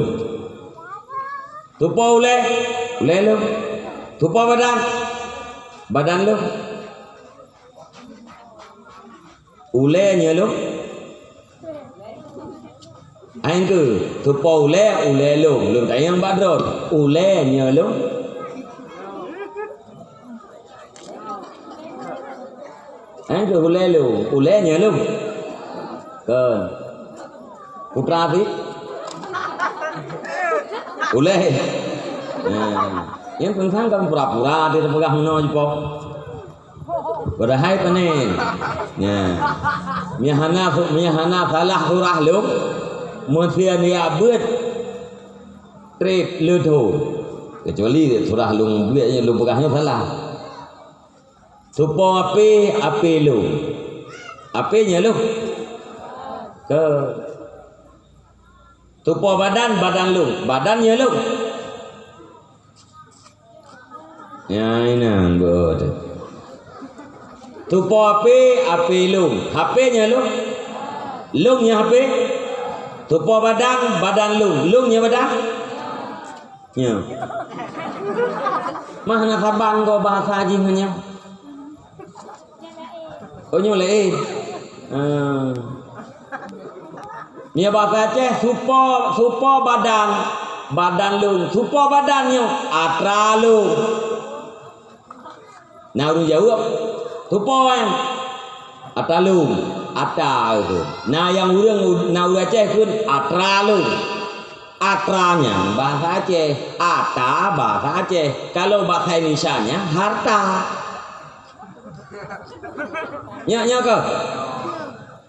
Tupa ule lung. Tupa badan lung. Ule nya lung. Ain ke tupo ule lung tayang badron ule nya lung ain ke ule nya lung ke putra ti ule yang tentang kan pura-pura dia pegang no jipo berahai panen ya mihana salah surah lung manusia ni abad trip ludo kecuali surah lung biaknya lung pegahnya salah supo api lu apinya lu ke supo badan lu badannya lu ya ini buat supo api lu HP-nya lu lungnya HP tupo badan lungnya badan ya mana sabang kau bahasa haji hanya oh nyoleh nya bahasa Aceh supo badan lung supo badannya atra lung nah urang jawab supo yang atra lung ata itu. Nah yang urang Aceh pun atra lu. Atranya bahasa Aceh, ata bahasa Aceh. Kalau bahasa Indonesianya harta. Nya ke?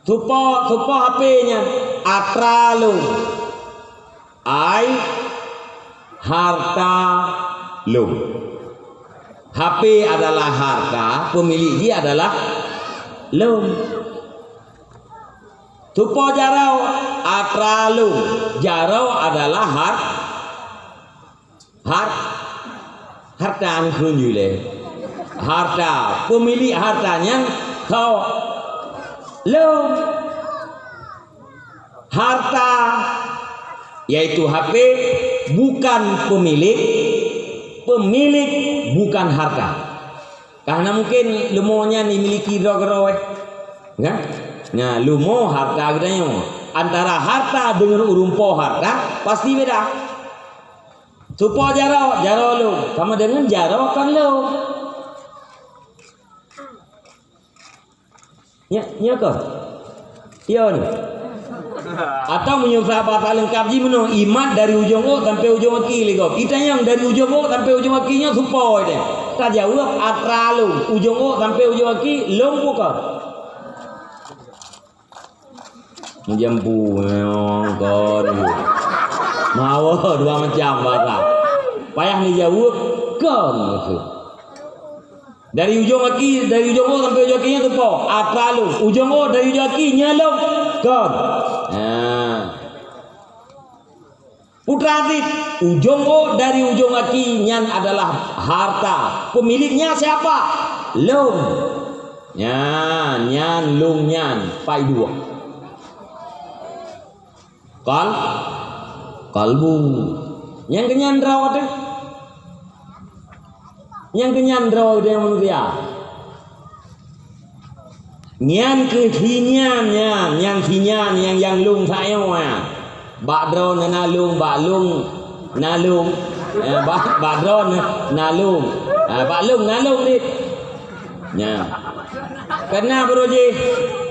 Supo HP-nya atra lu. Harta lu. HP adalah harta, pemilik dia adalah lu. Tupo jarau atralu jarau adalah harta anjule harta pemilik hartanya kau lo harta yaitu HP bukan pemilik bukan harta karena mungkin lemonya dimiliki roh-roh kan. Nah, lumo harta gedanya antara harta dengan urumpo harta pasti beda. Supo jaro lu sama dengan jaro kan lu. Nya ke? Iya nih. Atau menyusah bahasa lengkap ji meno imat dari ujung O sampai ujung kaki ligo. Kita yang dari ujung O sampai ujung kakinya supo deh. Tak jauh atralu ujung O sampai ujung kaki lompo ke. Jambu kon mau dua macam bahasa payah dijawab kon itu dari ujung kaki dari ujung O sampai ujung kakinya tuh po atralu ujung O dari ujung kaki nyalok kon putra atit ujung O dari ujung kaki nyan adalah harta pemiliknya siapa lung nyan lung nyan pai dua kalbu yang kenyandraw ada yang kenyandraw ada manusia nyan ke hinyan yang hinyan yang lung saya badron nalung nalung badron nalung nalung ni nya karena beruji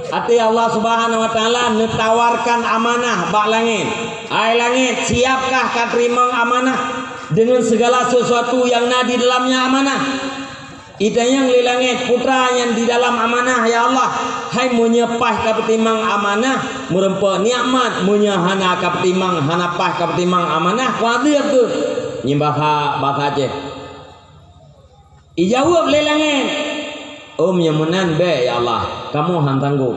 hati Allah Subhanahu wa taala netawarkan amanah bak langit. Ai langit, siapkah kau terima amanah dengan segala sesuatu yang ada di dalamnya amanah? Ita yang li langit putra yang di dalam amanah ya Allah. Hai menyepah ka petimang amanah, merempa nikmat menyahana ka petimang hanapah ka petimang amanah. Kuadir tu. Nyimbah bahasa Aceh. Ijawab li langit. Nyamunan be ya Allah kamu sanggup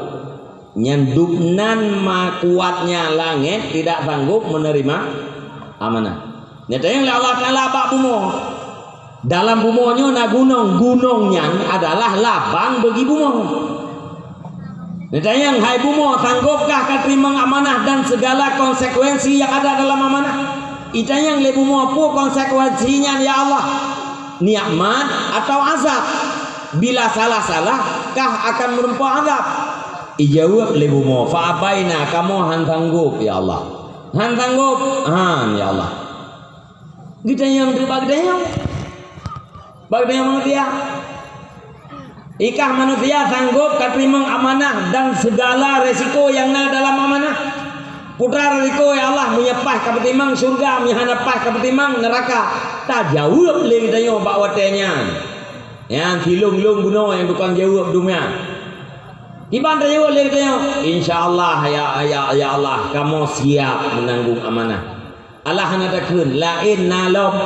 nyanduknan ma kuatnya langit tidak sanggup menerima amanah nyata yang Allah Ta'ala bak bumo dalam bumonya na gunungnya adalah labang bagi bumo nyata yang hai bumo sanggupkah katerima amanah dan segala konsekuensi yang ada dalam amanah ita yang le bumo apa konsekuensinya ya Allah nikmat atau azab bila salah-salah kah akan merempuh azab ijawab lebu mo fa abaina kamu han sanggup ya Allah Han sanggup, han ya Allah. Kita yang terima kita yang manusia. Ikah manusia sanggup katerimang amanah dan segala resiko yang ada dalam amanah. Putra resiko ya Allah menyepah kapetimang surga, menyhanapah kapetimang neraka. Tak jauh lagi kita yang bakwatenya. Yang silung-lung bunuh yang tukang jauh dunia. Iban jauh lagi kita yang. InsyaAllah ya Allah kamu siap menanggung amanah. Allah hanatakeun lain nalom.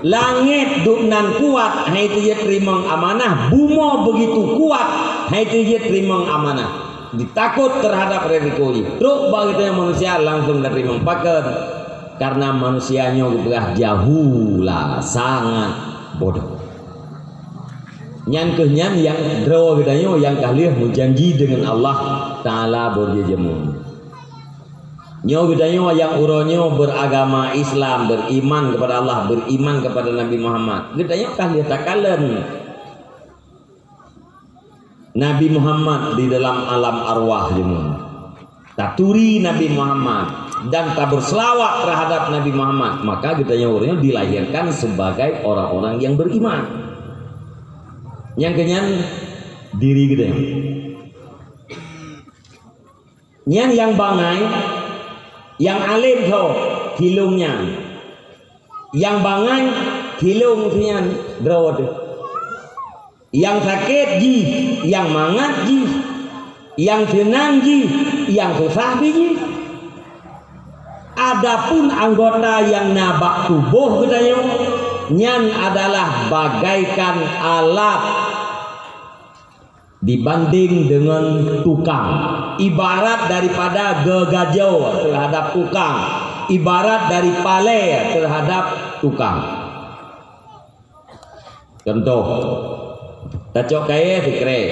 Langit duknan kuat hai tu ye terimang amanah, bumo begitu kuat hai tu ye terimang amanah. Ditakut terhadap resiko ini. Terus bagi yang manusia langsung terimang paket karena manusianya berah jauh lah sangat bodoh. Nyan kenyan yang draw gedanya yang kahlih menjanji dengan Allah Taala berjejemun. Nyo gedanya yang uronyo beragama Islam, beriman kepada Allah, beriman kepada Nabi Muhammad. Gedanya kahlih takalen. Nabi Muhammad di dalam alam arwah jemun. Taturi Nabi Muhammad dan tak berselawat terhadap Nabi Muhammad, maka gedanya uronyo dilahirkan sebagai orang-orang yang beriman. Yang kenyan diri gedanya. Nyan yang bangai yang alim tho hilungnya, yang bangai hilung tian drawat, yang sakit ji, yang mangat ji, yang senang ji, yang susah ji. Adapun anggota yang nabak tubuh katanya, nyan adalah bagaikan alat dibanding dengan tukang. Ibarat daripada gegajau terhadap tukang, ibarat dari pale terhadap tukang. Contoh, tacok kaya fikre,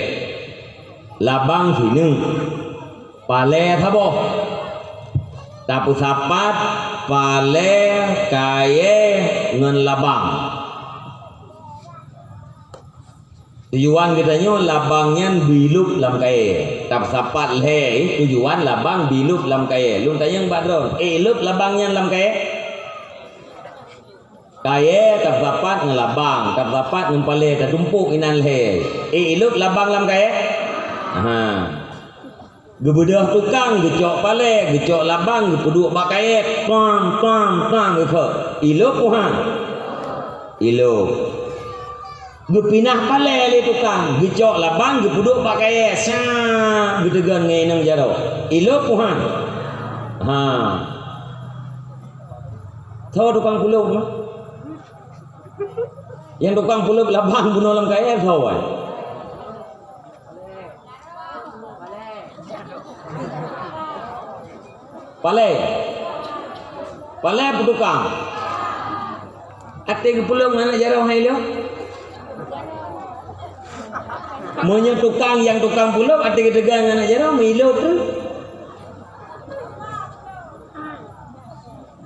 labang sini, pale thabo, tapu sapat, pale kaya ngen labang. Tujuan kitanya labangnya bilup lam kaya. Tak sapat leh tujuan labang bilup lam kaya. Lu tanya badron, lup labangnya lam kaya. Kaya tak sapat ngelabang, tak sapat ngempale tak tumpuk inan leh. Lup labang lam kaya. Aha. Gebedah tukang gecok pale, gecok labang gepuduk bak kaya. Pam geke. Ilup puhan. Ilup. Gepinah pale le tukang, gecok labang gepuduk pakai sa, gedegan ngai nang jaro. Ilo puhan. Ha. Tahu tukang puluh mah? Yang tukang puluh labang bunuh lam kaya tahu ai. Pale tukang. Ate gepuluh mana jaro hai lo? Monya tukang yang tukang puluh ada kedegan anak jarang milup tu.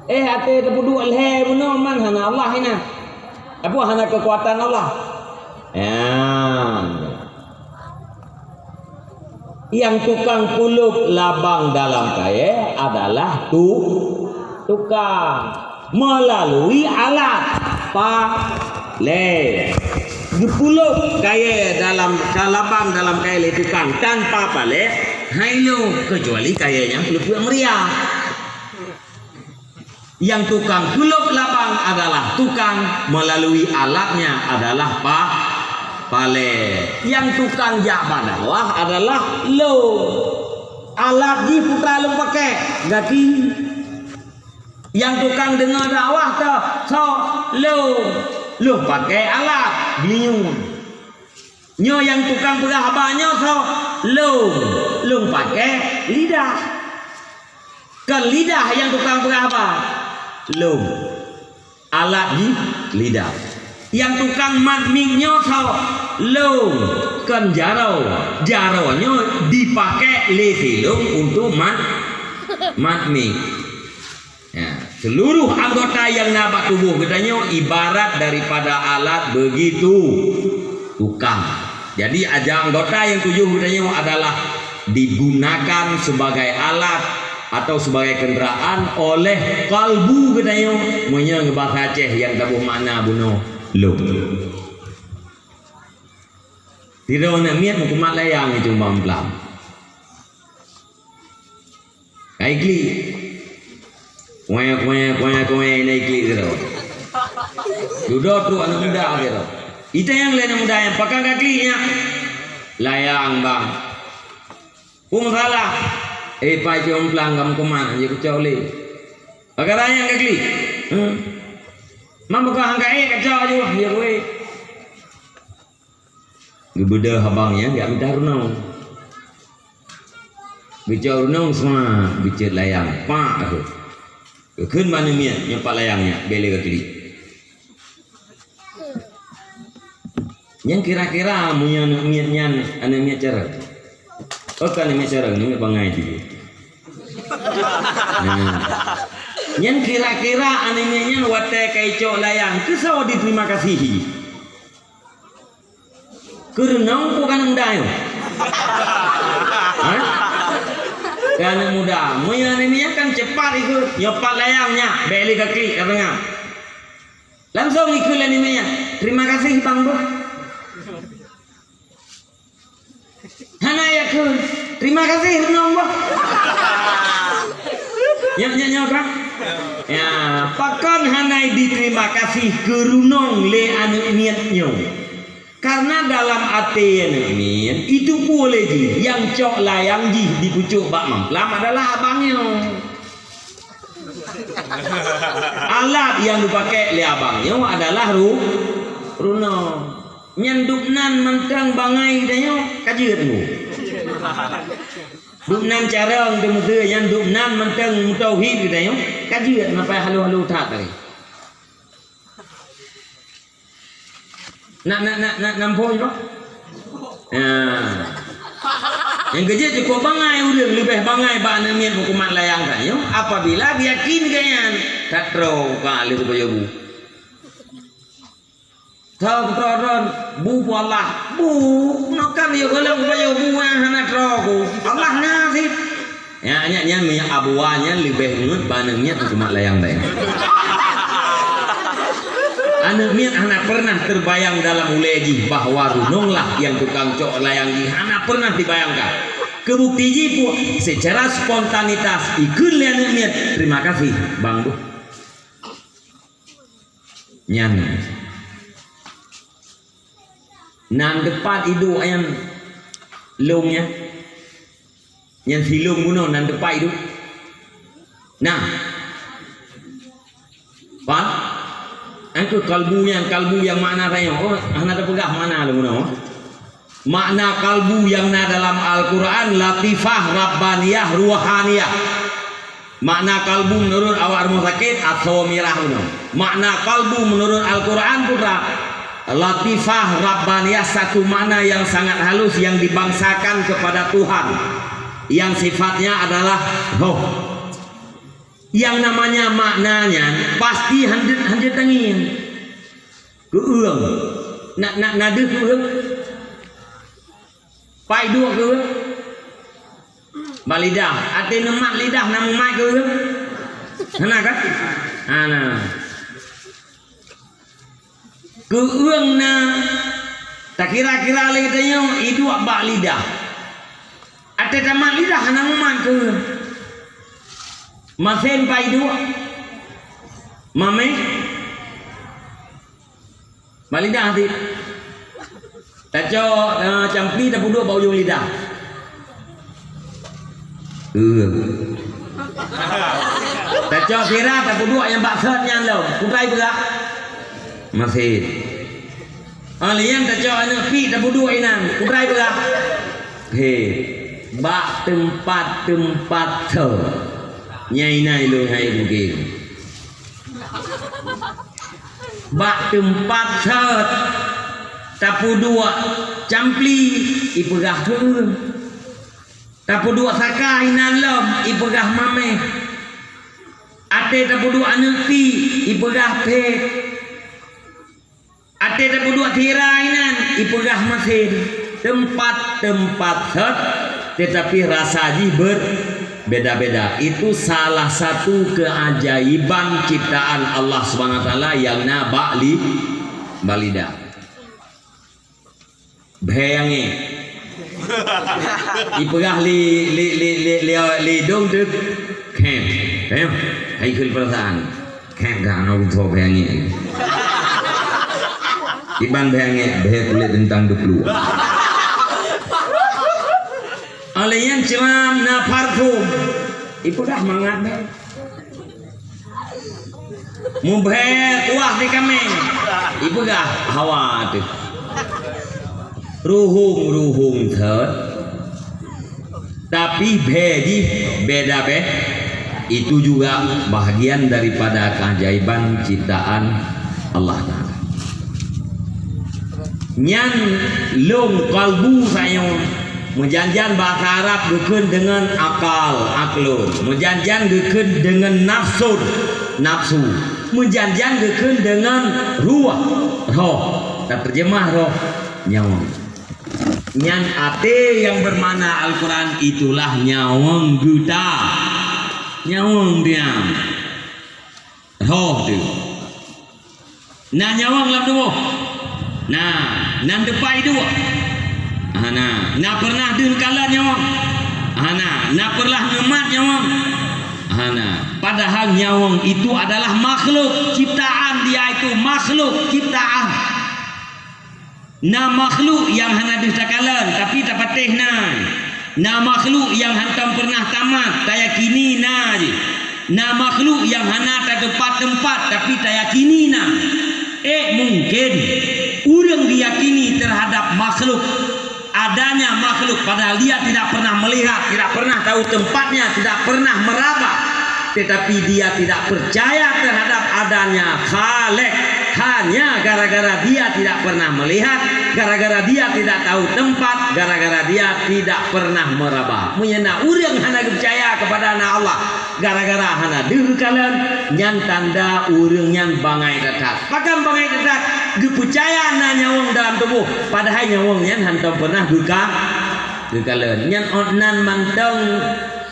Ate terpuduk alhe bunuh man hana Allah hina. Apa hana kekuatan Allah. Ya. Yang tukang puluh labang dalam kaya adalah tukang melalui alat pale. Gepuluh kaya dalam labang dalam kaya le tukang tanpa pale hailo kecuali kayanya puluh meriah. Yang tukang puluh labang adalah tukang melalui alatnya adalah pale. Yang tukang jaban bawah adalah lo. Alat di putra lo pakai gaki. Yang tukang dengar dakwah tu so lo pakai alat beliung. Nyo yang tukang perhabannya so lo pakai lidah. Kan lidah yang tukang perhaban lo alat di lidah. Yang tukang matmiknya so lo kan jaronya dipakai lesilung untuk matmik. Ya, seluruh anggota yang nabak tubuh katanya ibarat daripada alat begitu tukang. Jadi aja anggota yang tujuh katanya adalah digunakan sebagai alat atau sebagai kenderaan oleh kalbu katanya punya bahasa Aceh yang tabuh makna bunuh lo tidak nak miat hukumat layang itu mamplam kaikli kowe naikli gitu duduk tu anak muda gitu itu yang lain muda yang pakai kaklinya layang bang pun salah pak jomplang kamu kemana je kacau le pakai layang kakli mampu kau hangkai kacau aja dia kowe gebeda abangnya enggak minta runong bicara runong semua bicara layang pak aku keun mana miat nyepak layangnya beli kakli yang kira-kira punya miatnya anak miat cara kan miat cara ni bangai juga yang kira-kira anak miatnya wate kaico layang kesau diterima kasih kerenang bukan muda yo karena muda punya anak miat kan cepat ikut nyepak layangnya beli kakli katanya langsung ikut anak miat terima kasih bang bro hana ya kun terima kasih renong boh nyak kan ya pakan hanai diterima kasih ke runong le anu niatnya karena dalam hati anu niat itu boleh ji yang cok layang ji di pucuk bak mamplam adalah abangnya alat yang dipakai le abangnya adalah runong nyanduknan mentang bangai dayo kajian mu duknan carang demude nyanduknan mentang tauhid dayo kajian apa halu tak tadi nak nampoi lo yang kerja cukup bangai udah lebih bangai bana mian hukuman layang dayo apabila yakin ganyan katro kali ku bayu tahu betul bu Allah bu nakkan ya kalau bayar buah anak rogo Allah nasib ya minyak abuannya lebih ngut banengnya cuma layang layang anak miat anak pernah terbayang dalam uleji bahwa runong lah yang tukang cok layang di anak pernah dibayangkan kebukti jipu secara spontanitas ikut anak miat terima kasih bang bu nyan nan depan itu ayam longnya yang silung guna nan depan itu nah pak angku kalbu yang makna raya oh anak ada pegah mana lu guna makna kalbu yang dalam Al-Quran latifah rabbaniyah ruhaniyah makna kalbu menurut awak rumah sakit atau mirah guna makna kalbu menurut Al-Quran putra latifah rabbaniyah satu makna yang sangat halus yang dibangsakan kepada Tuhan yang sifatnya adalah roh yang namanya maknanya pasti hanjut angin keung nak nade keung pai dua keung balidah ate nemak lidah namu mai keung hana kan hana keung na tak kira-kira lagi tanya itu bak lidah ate tamak lidah namu mai keung masen pai dua mame balidah hati taco campli tak dua bau yung lidah taco kira tak dua yang baksanya lo kukai berak masih alian taco anu pi tak dua inan kukai berak he bak tempat tu nyai nai lu hai mungkin bak tempat set tapu dua campli ipegah keung tapu dua sakai nan lom ipegah mame ate tapu dua anuti ipegah pe ate tapu dua tirai nan ipegah mesin tempat set tetapi rasanya berbeda-beda. Itu salah satu keajaiban ciptaan Allah Subhanahu wa taala yang na balida. Bayangi. Ipegah li dong dek kem. Hai kul perasaan. Kem gak ana untuk bayangi. Iban bayangi kulit tentang dulu. Alian cuma na parfum. Ibu dah mangat deh. Mubhe kuah di kami. Ibu dah hawa tu. Ruhung thot. Tapi beji beda be. Itu juga bahagian daripada keajaiban ciptaan Allah Ta'ala. Nyan long kalbu sayang. Menjanjian bahasa Arab dikun dengan aklun. Menjanjian dikun dengan nafsu. Menjanjian dikun dengan roh. Tak terjemah roh nyawa. Nyan ate yang bermakna Al-Quran itulah nyawang guta. Nyawang dia. Roh tu. Nah nyawang lam tu. Nah, nan depai dua. Na pernah dun kala nyawang. Na pernah ngemat nyawang. Padahal nyawang itu adalah makhluk ciptaan, dia itu makhluk ciptaan. Na makhluk yang hana disakalan tapi tak patih na makhluk yang hantam pernah tamat tak yakini na makhluk yang hana tak tempat tapi tak yakini mungkin orang diyakini terhadap makhluk adanya makhluk padahal dia tidak pernah melihat, tidak pernah tahu tempatnya, tidak pernah meraba, tetapi dia tidak percaya terhadap adanya Khalik hanya gara-gara dia tidak pernah melihat, gara-gara dia tidak tahu tempat, gara-gara dia tidak pernah meraba. Menyana urang hana percaya kepada Allah gara-gara hana deukalan nyan tanda urang nyan bangai dekat. Pakam bangai dekat gepercaya na nyawang dalam tubuh padahal nyawang nyan hantam pernah deukalan. Nyan onan mantong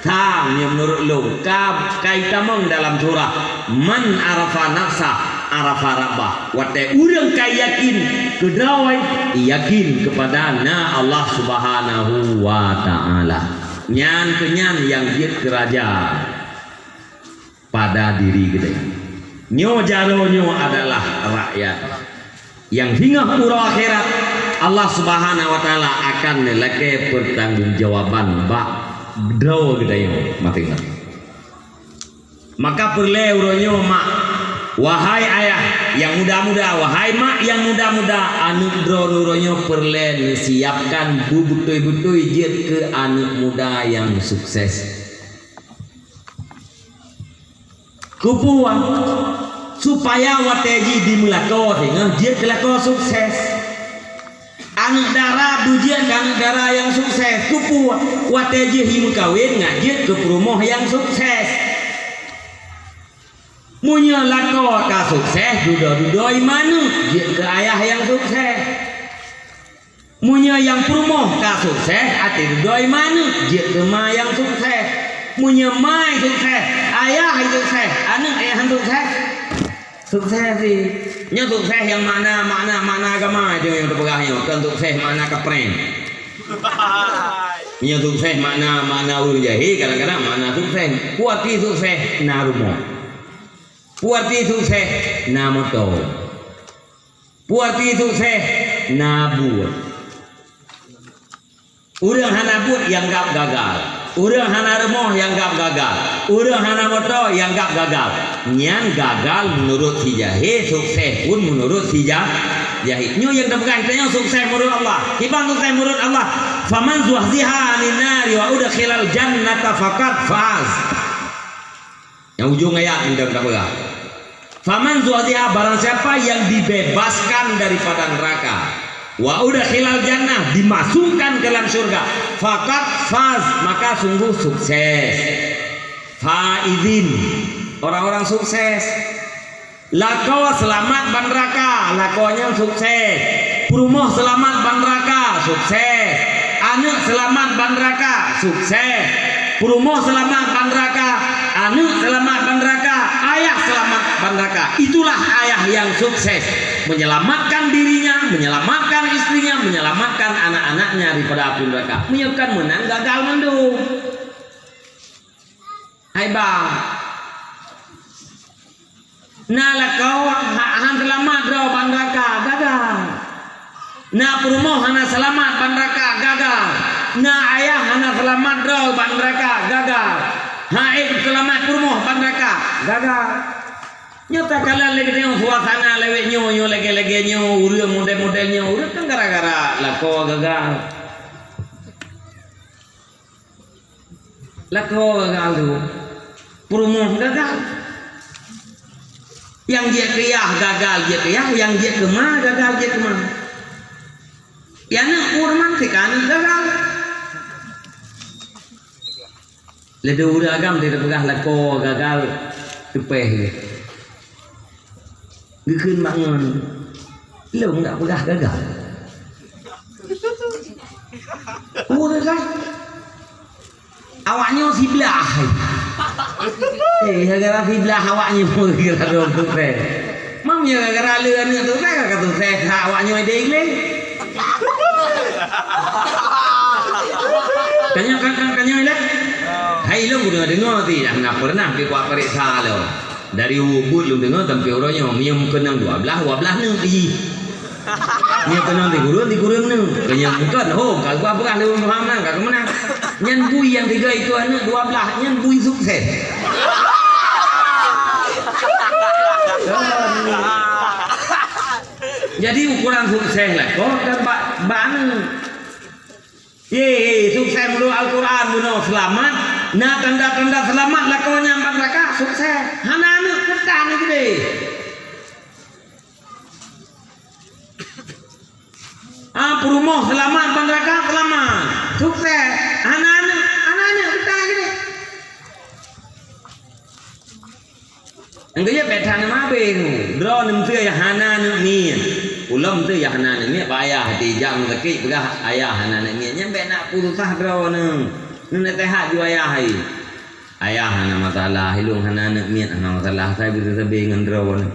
tang yang menurut lu kaitamong dalam surah man arafa nafsa arafa rabbah wate urang kay yakin kedrawai yakin kepada na Allah Subhanahu wa taala. Nyan kenyan yang dia kerajaan pada diri kita. Nyo jaronyo adalah rakyat yang hingga pura akhirat Allah Subhanahu wa taala akan nelake pertanggungjawaban draw kita yang mati. Maka perle uronyo mak wahai ayah yang muda-muda, wahai mak yang muda-muda, anu draw nuronyo perle siapkan butoi-butoi jet ke anak muda yang sukses. Kupuan supaya wateji dimulako dengan dia kelako sukses. Anak darah bujian anak darah yang sukses kupu wateji himu kawin ngajit ke perumoh yang sukses. Munya lako ka sukses dudo-dudoi manu jit ke ayah yang sukses. Munya yang perumoh ka sukses ati dudoi manu jit ke ma yang sukses. Munya mai sukses ayah yang sukses anak ayah yang sukses. Sukses sih. Nya sukses yang mana agama aja yang terpegahnya, bukan sukses mana kepren. Nya sukses mana urang jahi, kadang-kadang mana sukses. Kuati sukses na rumah. Kuati sukses na motor. Kuati sukses na buat. Urang hana buat yang gak gagal. Urang hana rumah yang gak gagal. Urang hana motor yang gak gagal. Yang gagal menurut si jahil, sukses pun menurut si jahil. Nyo yang terpegang kita sukses menurut Allah. Kibang sukses menurut Allah. Faman zuhziha 'anil nari wa udkhilal jannata faqad faz. Yang ujung ayat yang terpegang. Faman zuhziha barang siapa yang dibebaskan daripada neraka. Wa udkhilal jannah dimasukkan ke dalam surga. Faqad faz maka sungguh sukses. Faizin orang-orang sukses. Lako selamat ban neraka, lakonya sukses. Perumoh selamat ban neraka, sukses. Anak selamat ban neraka, sukses. Perumoh selamat bandraka, anu selamat bandraka, ayah selamat bandraka. Itulah ayah yang sukses, menyelamatkan dirinya, menyelamatkan istrinya, menyelamatkan anak-anaknya daripada api neraka. Menyebabkan menang gagal mendung. Hai bang, nah kau han selamat roh bandraka gagal. Nah perumoh hana selamat bandraka gagal. Nah ayah hana selamat roh bandraka gagal. Haid selamat perumoh bandraka gagal. Nyata kalian lagi tengok suasana lewek nyo lege-lege nyo, urang model-model nyo, urang kan gara-gara lako gagal. Lako gagal tu, perumoh gagal. Yang dia kriah gagal dia kriah, yang dia kemah gagal dia kemah. Yang nak urman sekan gagal. Ledu urang agam dia pegah lako gagal tepeh dia. Gekun bangun, lu nggak pegah gagal. Gagal. Awaknya sebelah. Gara-gara sebelah awaknya pun gara-gara dompet teh. Mamnya gara-gara leuan tu teh kata teh awaknya ada ikhlas. Kanya ilah. Hai lu udah dengar tidak? Nak pernah dikuat periksa lo. Dari Ubud lu dengar sampai orangnya miam kenang 12 nang i. Nya kenang di gurun nang. Kanya bukan kalau gua berah lu Muhammad enggak kemana. Nyan bui yang 3 itu anak 12 nyan bui sukses. Jadi ukuran sukses lah kok dan ban sukses menurut Al-Quran menurut selamat. Nah tanda-tanda selamat lah kau nyampak mereka sukses. Hana anak ketang itu deh. Perumoh selamat bandraka selamat sukses. Hana anak ketang itu deh. Angkanya betan nama beng. Draw nemsia ya hana anak ni. Ulam tu ya hana anak ni. Bayar hati jam sakit begah ayah hana anak ni. Nyampe nak pusah draw neng. Nuna tehat juga ayah hai. Ayah hana masalah, hilung hana nak miat hana masalah. Saya bisa sebih dengan draw ni.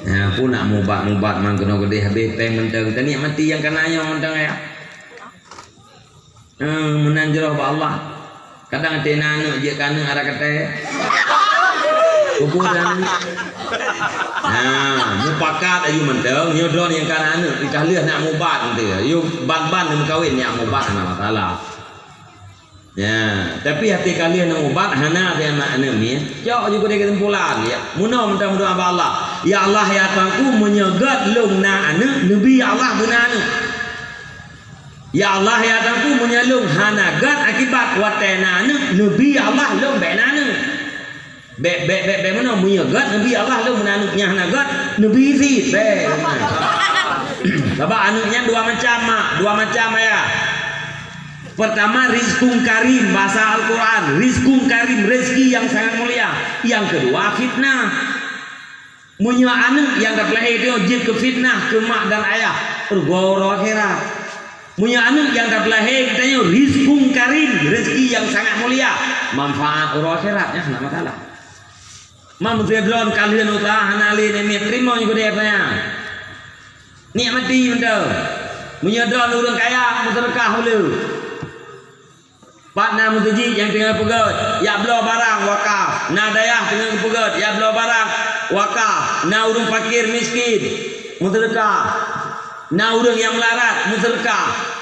Aku nak mubat mang kena gede habis peng mentang. Tani mati yang kena yang mentang ayah. Menanjurah ba Allah. Kadang tena anak dia kana arah kata. Kuburan. Mupakat ayu mentang. Nyo drone yang kana anak ikah liah nak mubat nanti. Ayu ban-ban nak kawin nak mubat hana masalah. Ya, tapi hati kalian yang ubat hana dia makna ni. Jauh juga dia kesimpulan ya. Munah minta doa Allah. Ya Allah ya Tuhanku menyegat lung na anak nabi Allah benar. Ya Allah ya Tuhanku menyalung hana gat akibat watena anak nabi Allah lung benana. Be mana menyegat nabi Allah lung benar nya hana gat nabi si be. Sebab anaknya dua macam ya. Pertama rizkun karim bahasa Al-Quran, rizkun karim rezeki yang sangat mulia. Yang kedua fitnah, punya anak yang dah lahir dia jin ke fitnah ke mak dan ayah pergoro akhirat. Punya anak yang dah lahir katanya rizkun karim rezeki yang sangat mulia, manfaat orang akhiratnya nak masalah. Mam zedron kalian utah hanali ni terima juga dia tanya. Nikmati betul. Punya drone orang kaya bersedekah dulu. Partner mutiji yang tengah pegat, ya belah barang wakaf. Nah dayah tengah pegat, ya belah barang wakaf. Nah urang fakir miskin, bersedekah. Nah urang yang melarat, bersedekah.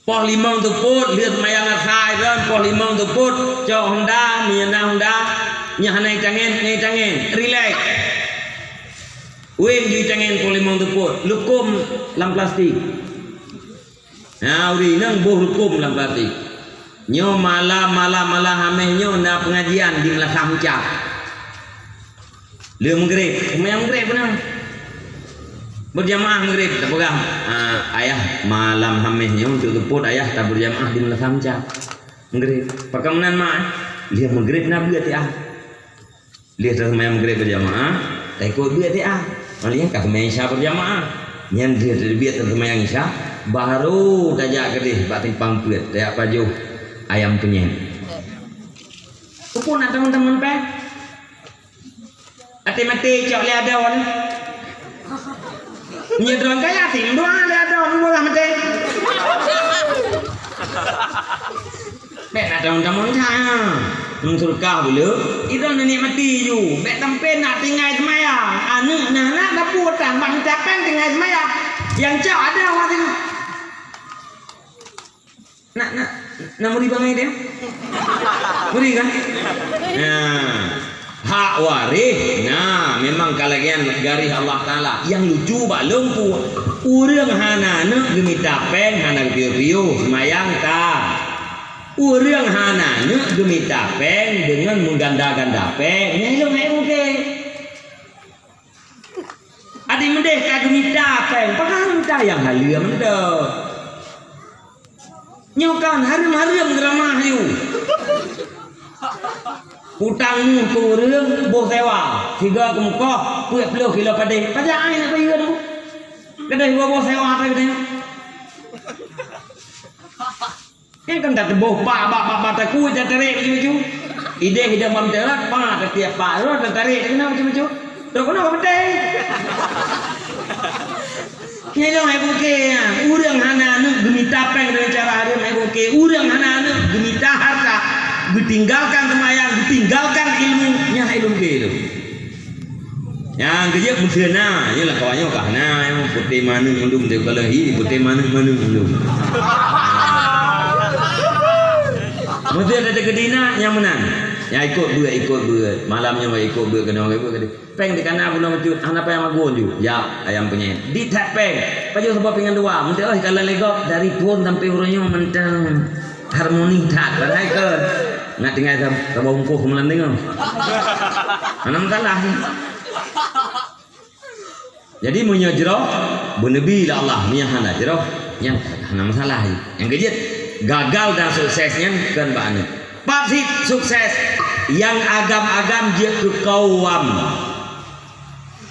Poh limau tu put, lihat mayang asai dan poh limau tu put, cok honda, menyana honda, nyahanai tangan, relax. Wing di tangan poh limau tu put, lukum lam plastik. Nah uri nang boh lukum lam plastik. Nyo malam hameh nyo na pengajian di belakang hujan. Le maghrib, semayang maghrib benar. Berjamaah maghrib tak pegang. Ayah malam hameh nyo untuk teput ayah tak berjamaah di belakang hujan. Maghrib. Perkemanan mak. Lihat maghrib na beut ya. Lihat semayang maghrib berjamaah, tak ikut beut ya. Malihnya ka semayang isya berjamaah. Nyan dia biat semayang isya. baru tajak kedih bak timpang pelit tajak baju ayam penyet. Upun nak teman-teman pe. Ati mati cok le ada wan. Nyedron kaya tim doa le ada bola mati. Mek nak teman-teman saya. Surga boleh. Itu nenek mati ju. Mek tempen nak tinggal semaya. Anu nak dapur tambang capeng tinggal semaya. Yang cak ada waktu itu. Nak muri bangai dia? Muri kan? Nah, hak waris. Nah, memang kalagian garis Allah Taala. Yang lucu bak lumpuh. Urang hanana gemi tapeng hana piu-piu semayang ta. Urang hanana gemi tapeng dengan mengganda-ganda peng. Nyai lu oke. Adi mendeh kagemi tapeng. Paham ta yang halia mendeh. Nyokan harum-harum geramah yu. Hutangmu turun boh sewa 3 kemkoh 20 kilo padeh. Pajak ai nak bayar tu. Kedai boh sewa apa kedai. Kan tak boh pak tak ku tak tarik baju-baju. Ide hidup mam terat pa tiap pak ro tak tarik kena baju-baju. Tok kena padeh. Nyelong ai buke urang hanana gemi tapeng dengan cara harum ai buke urang hanana gemi harta ditinggalkan semayang ditinggalkan ilmunya ilmu ke itu yang kerja musena ialah kawannya kahna yang putih mana mendung tu kalau hi putih mana mendung mesti ada kedina yang menang ya ikut buat malamnya mau ikut buat kena orang buat peng di kanan pun macam anak apa yang magun ju ya ayam penyet di tak peng paju sebab pengen dua mesti kalau legok dari pun sampai urunnya mentang harmoni tak bagai ke nak tinggal sama umpuh melanding mana masalah jadi menyajroh benebi lah Allah menyahana jroh yang hana masalah yang kejit gagal dan suksesnya kan bani pasti sukses yang agam-agam dia ke kawam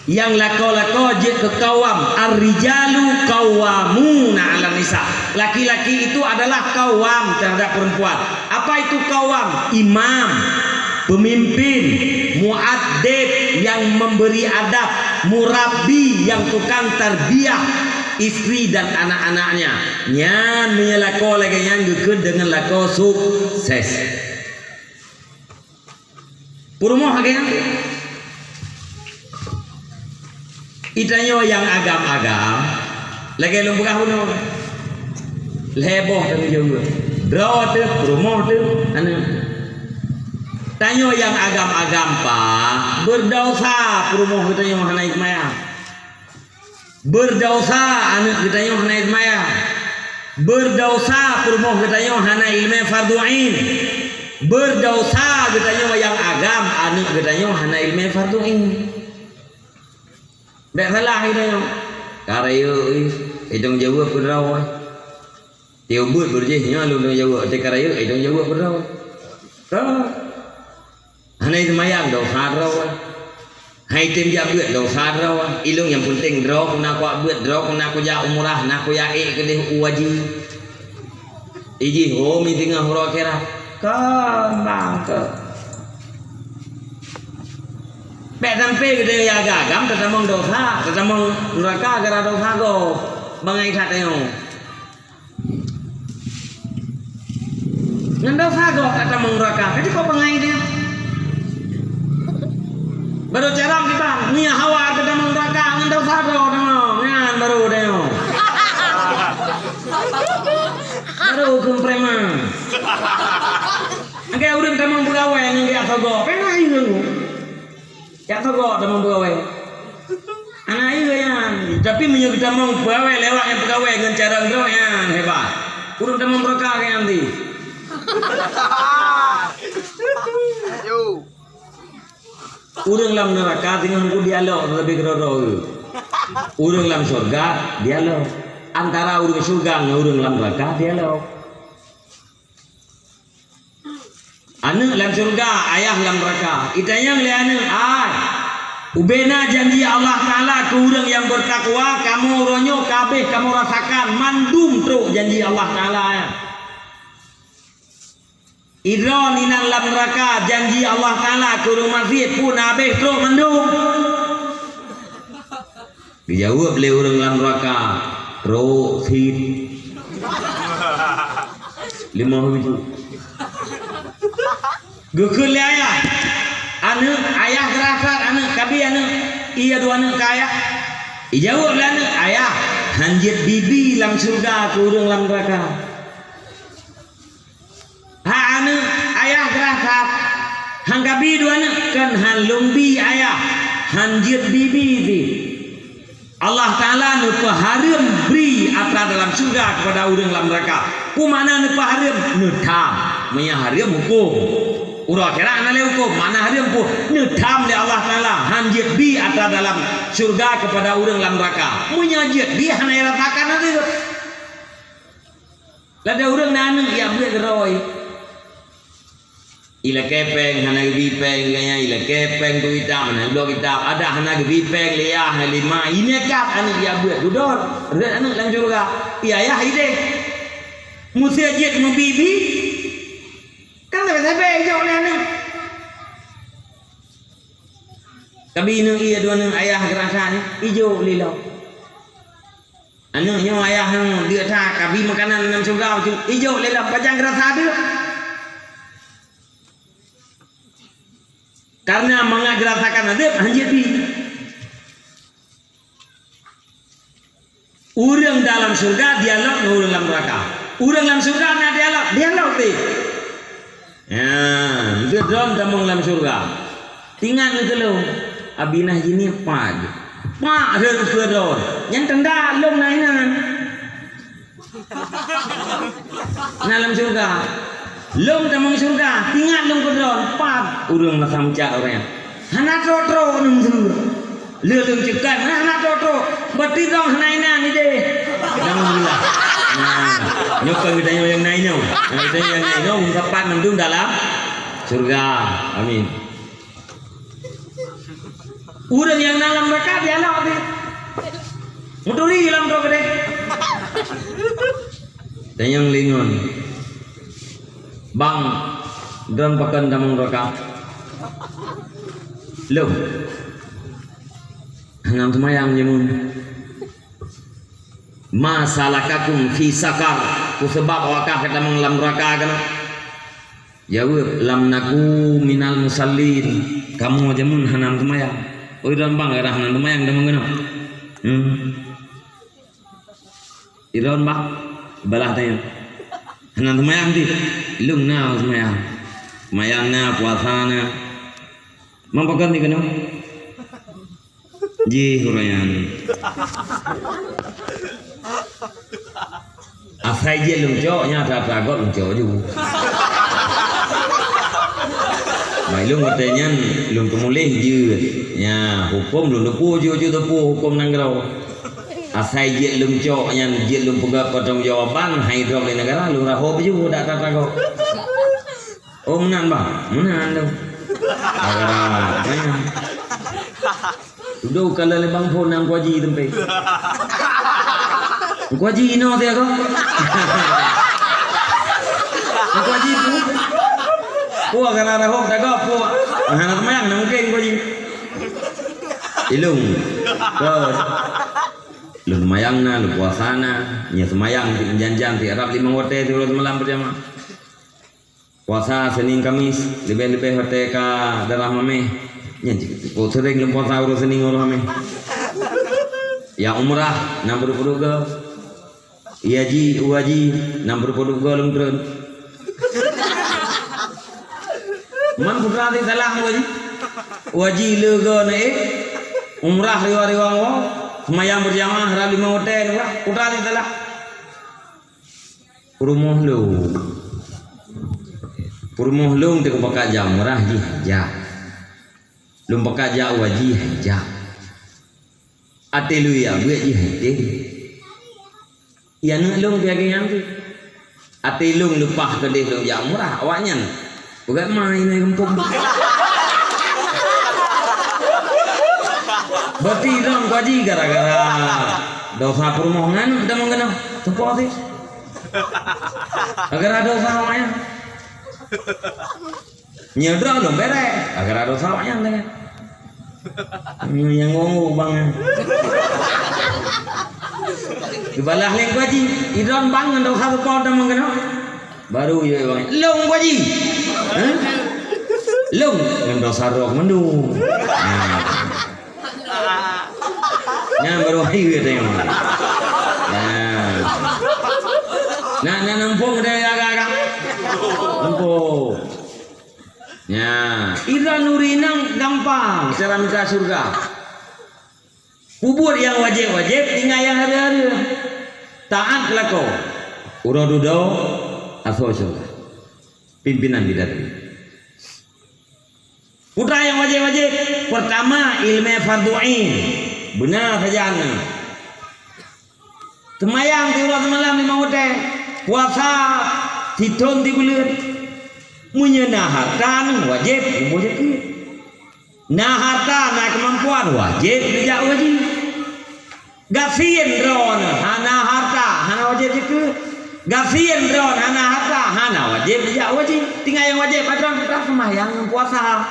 yang lako-lako dia ke kawam ar-rijalu qawwamuna 'alan nisa laki-laki itu adalah kawam terhadap perempuan apa itu kawam imam pemimpin muaddib yang memberi adab murabbi yang tukang tarbiyah istri dan anak-anaknya nyan menyelako lagi yang gekeun dengan lako sukses Purmo hagean itanyo yang agam-agam lagi lumpukah puno leboh tang jauh draw tu purmo tu anu tanyo yang agam-agam pa berdosa purmo kitanyo hana ikmaya berdosa anu kitanyo hana ikmaya berdosa purmo kitanyo hana ilmu fardu ain berdosa gedanyo yang agam anu gedanyo hana ilmu fardu ain dak salah gedanyo karayo idong jawa peraw tiubut berjeh nya lu jawa te karayo idong jawa peraw hana itu mayang dosa raw hai tim ja buat dosa raw ilung yang penting draw kena ku buat draw kena ku ja umrah na ku ya kedeh wajib iji ho mi tengah hura kira kan bangke Bek sampai gede ya gagam tetamong dosa, tetamong neraka gara dosa go. Bangai katanya. Ngan dosa go tetamong neraka. Jadi kok bangai dia? Baru caram kita, nia hawa tetamong neraka ngan dosa go tetamong. Ngan baru deh. Baru hukum preman. Angke urang tetamong pegawai yang dia sogo. Penah ieu. Ya togo demang pegawai. Anak itu yang tapi menyuruh demang pegawai lewat yang pegawai dengan cara engkau yang hebat. Urung demang mereka yang nanti. Urung lam neraka dengan ku dialog lebih keroro. Urung lam surga dialog. Antara urung surga dengan urung lam neraka dialog. Anu lam surga ayah lam neraka itanya ngeliane ay Ubena janji Allah Ta'ala ke orang yang bertakwa, kamu ronyo kabeh kamu rasakan mandum truk janji Allah Ta'ala. Idron inang lam neraka janji Allah Ta'ala ke orang masjid pun habis truk mandum. Dijawab oleh orang lam neraka, truk fit 5 biji. Gekun le ayah. Anu ayah gerasat anu kabi anu iya dua anu kaya ijawab lah anu ayah hanjit bibi lam surga ke urang lam neraka ha anu ayah gerasat hang kabi dua anu kan han lumbi ayah hanjit bibi di Allah Ta'ala nu pahareum beri atra dalam surga kepada urang lam neraka kumana nu pahareum nu tham manya hareum hukum urang kira anale hukum mana hareum pu nedam le Allah Taala hanjit bi atra dalam surga kepada urang lam neraka munyajit bi hana rasakan nanti lada urang nanu ya beut roy ila kepeng hana bi peng gaya ila kepeng tu kita mana blok kita ada hana bi peng le ya lima ini kat anu ya beut dudor reut anu dalam surga iya ya ide musajid mubibi kan sampai jauh le anu kabi nu iya dua nu ayah gerasa ni ijo lilo anu nyo ayah nu dia tha kabi makanan dalam surga ijo lilo pajang gerasa dia karena mengagerasakan adab hanjit bi urang dalam surga dialog nu urang dalam neraka urang dalam surga na dialog teh ya dia dom tamong dalam surga tinggal itu lo abinah jini pag ma ada kedor yang tenda lom nainan dalam surga lom tamong surga tinggal lom kedor pag urang masam cak orang hana trotro nung surga lelung cekat hana trotro berarti dong nainan ni deh alhamdulillah nah nyokang kita yang nainyo kita yang nainyo ungkapan mendung dalam surga amin urang yang dalam neraka dialog deh muturi dalam neraka deh dan yang lingon bang dan pakan dalam neraka lo hangam semayang jemun masalakakum fi sakar ku sebab awakah kita menglam neraka kana jawab lam naku minal musallin kamu aja mun hanam semayang oi dan bang era hanam semayang dah mengenal iron bang balah tanya hanam semayang di lung na semayang semayangna puasana mampakan di kana ji hurayan asai je lung cok nya ta got lung cok ju mai lung katanya lung kemulih je nya hukum lung depu ju depu hukum nang grau asai je lung cok nya je lung pegap potong jawaban hidrok di negara lung rahob ju dak ta got oh menan bang menan lu negara banyak udah kalau lebang phone nang kuaji tempe kuaji ino dia ko kuaji tu puak kana rahok dak ko hana mayang nang keng kuaji ilung ko lu mayang na lu puasana nya semayang di janjan di Arab 5 hotel 3 malam berjamaah puasa Senin Kamis lebih-lebih hotel ka darah mame nya ko sering lu puasa urus Senin urus mame ya umrah 60 ke iya ji uaji 60 ke lung tren man putra ti salah uaji lega na umrah riwa-riwa semayang berjamaah ra 5 hotel lah putra ti salah Purmoh lung te pakai jam murah ji ja lum pakai ja uaji ja ate lu ya gue ji hete ya lung dia yang tu ate lung lupah ke deh lung ja murah awaknya bukan main ni gempung Berarti dong kaji gara-gara dosa permohonan udah mengenal tempat sih. Agar ada dosa namanya. Nyedra dong beres. Agar ada dosa namanya tanya. Yang ngomong bang. Dibalah leng kaji. Idron bang dosa tempat udah mengenal. Baru ya bang. Long kaji. Long dengan dosa roh mendung. Nah baru ayo tengok. Nah nampung dari agak-agak. Nampung. Ya, ira nurinang gampang cara minta surga. Kubur yang wajib-wajib tinggal yang hari-hari. Taat kelako. Urodudo asal surga. Pimpinan bidadari. Putra yang wajib-wajib pertama ilmu fardu'in. Benar saja anda. Temayang tiulah semalam lima hotel. Puasa titon di bulan. Menyenah harta wajib wajib. Nah harta nah kemampuan wajib tidak wajib. Gafien ron hana harta hana wajib juga. Gafien ron hana harta hana wajib tidak wajib. Tinggal yang wajib adalah kita semayang puasa.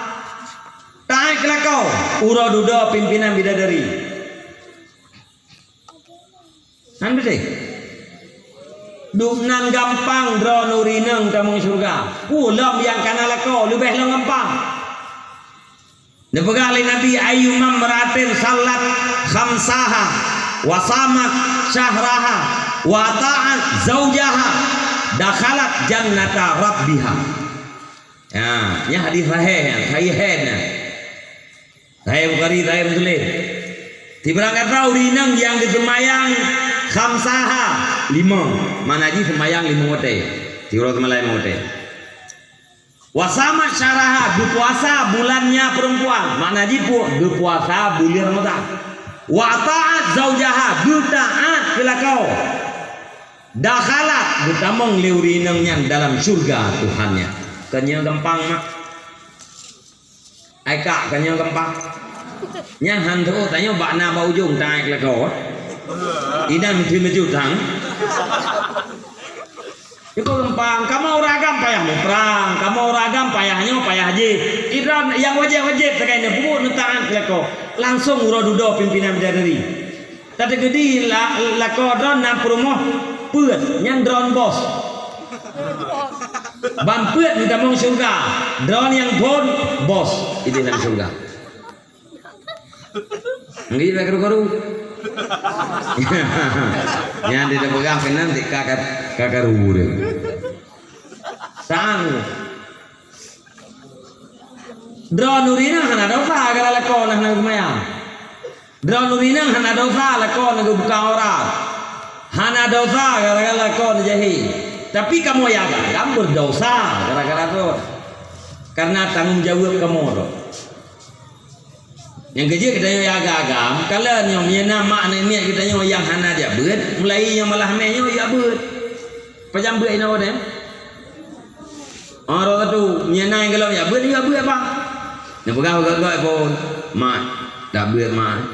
Taat kelakau urodudo pimpinan bidadari. Nan betul. Duknan gampang dro nurineng kamu surga. Pulam yang kana lako lebih lo gampang. Nepegali Nabi ayyumam meratin salat khamsaha wa samat syahraha wa ta'at zaujaha dakhalat jannata rabbiha. Ya, ini hadis sahihnya. Sahih Bukhari, sahih Muslim. Diberangkat urineng yang disemayang khamsaha 5 manaji semayang 5 waktu diurut malai waktu wasamat syaraha berpuasa bulannya perempuan manaji berpuasa bulan Ramadan wa ta'at zaujaha bertaat kelakau dakhalat bertamong liurinengnya dalam surga Tuhannya. Kanya gampang mak aika kanya gampang nya hantu tanya bakna bau ujung tai kelakau idan timaju tang. Itu gampang. Kamu ragam payah perang, kamu ragam payahnya payah haji. Idan yang wajib-wajib terkait buku nutaan lako. Langsung urodudo pimpinan bidadari. Tadi gede lako dron nam promoh put yang dron bos. Ban put minta mau surga. Dron yang pun bos itu yang surga. Nggih karu-karu. Yang tidak pegang nanti kakak rubuh. Sang. Drone nurina hana dosa kalau lakon hana kumaya. Drone nurina hana dosa lakon nagu buka orang. Hana dosa kalau lakon jahi. Tapi kamu ya kamu berdosa gara-gara itu. Karena tanggung jawab kamu itu. Yang kerja kita yang agam, kalau yang mina mak ni kita yang hana dia beut, mulai yang malah menyo ya beut. Pajam beut ina ode. Orang tu mina yang kalau ya beut apa? Nak pegang gak pun mak dak beut mak.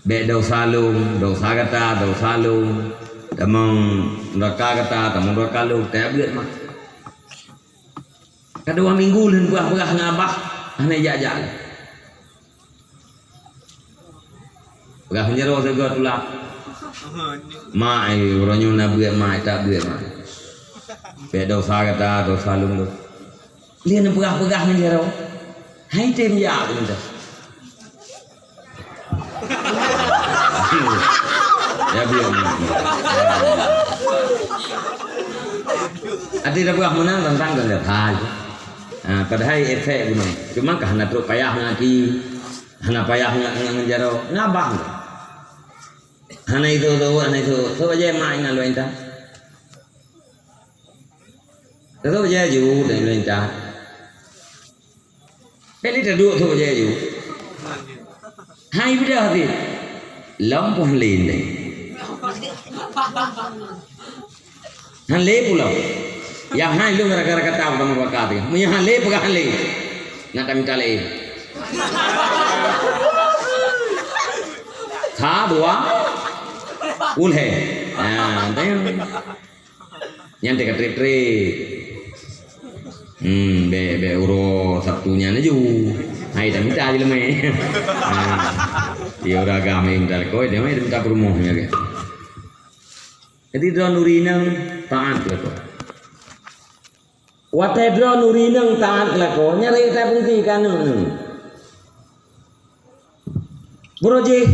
Be dosa lung, dosa kata, dosa lung. Tamang neraka kata, tamang neraka lung, tak beut mak. Kedua minggu lun buah-buah ngabah, hana jajal. Gak menjero segala tulak. Mai orangnya nak buat mai tak buat mai. Beda dosa kata dosa lung. Lihat nak pegah-pegah menjero. Hai tem ya benda. Ya biar. Adi dah pegah menang tentang ganda hai. Padahal efek gunung. Cuma karena teruk payah ngaji. Hana payah ngajaro ngabang. Hana itu tu aja mak ingat lu entah. Tu aja ju dan lu entah. Peli terdu tu aja ju. Hai bila hati lampu lin deh. Han le pulau. Yang hai lu gara-gara kata apa nama bakat dia. Punya han le pegang le. Nak kami kali. tha bua ulhe teng nyan te katri be uro Sabtunya na ju hay ta minta je leme dia ora agama minta ko dia mai minta promonya ke jadi do nurinang taat lako wate do nurinang taat lako nyari ta pungti kan Bro Ji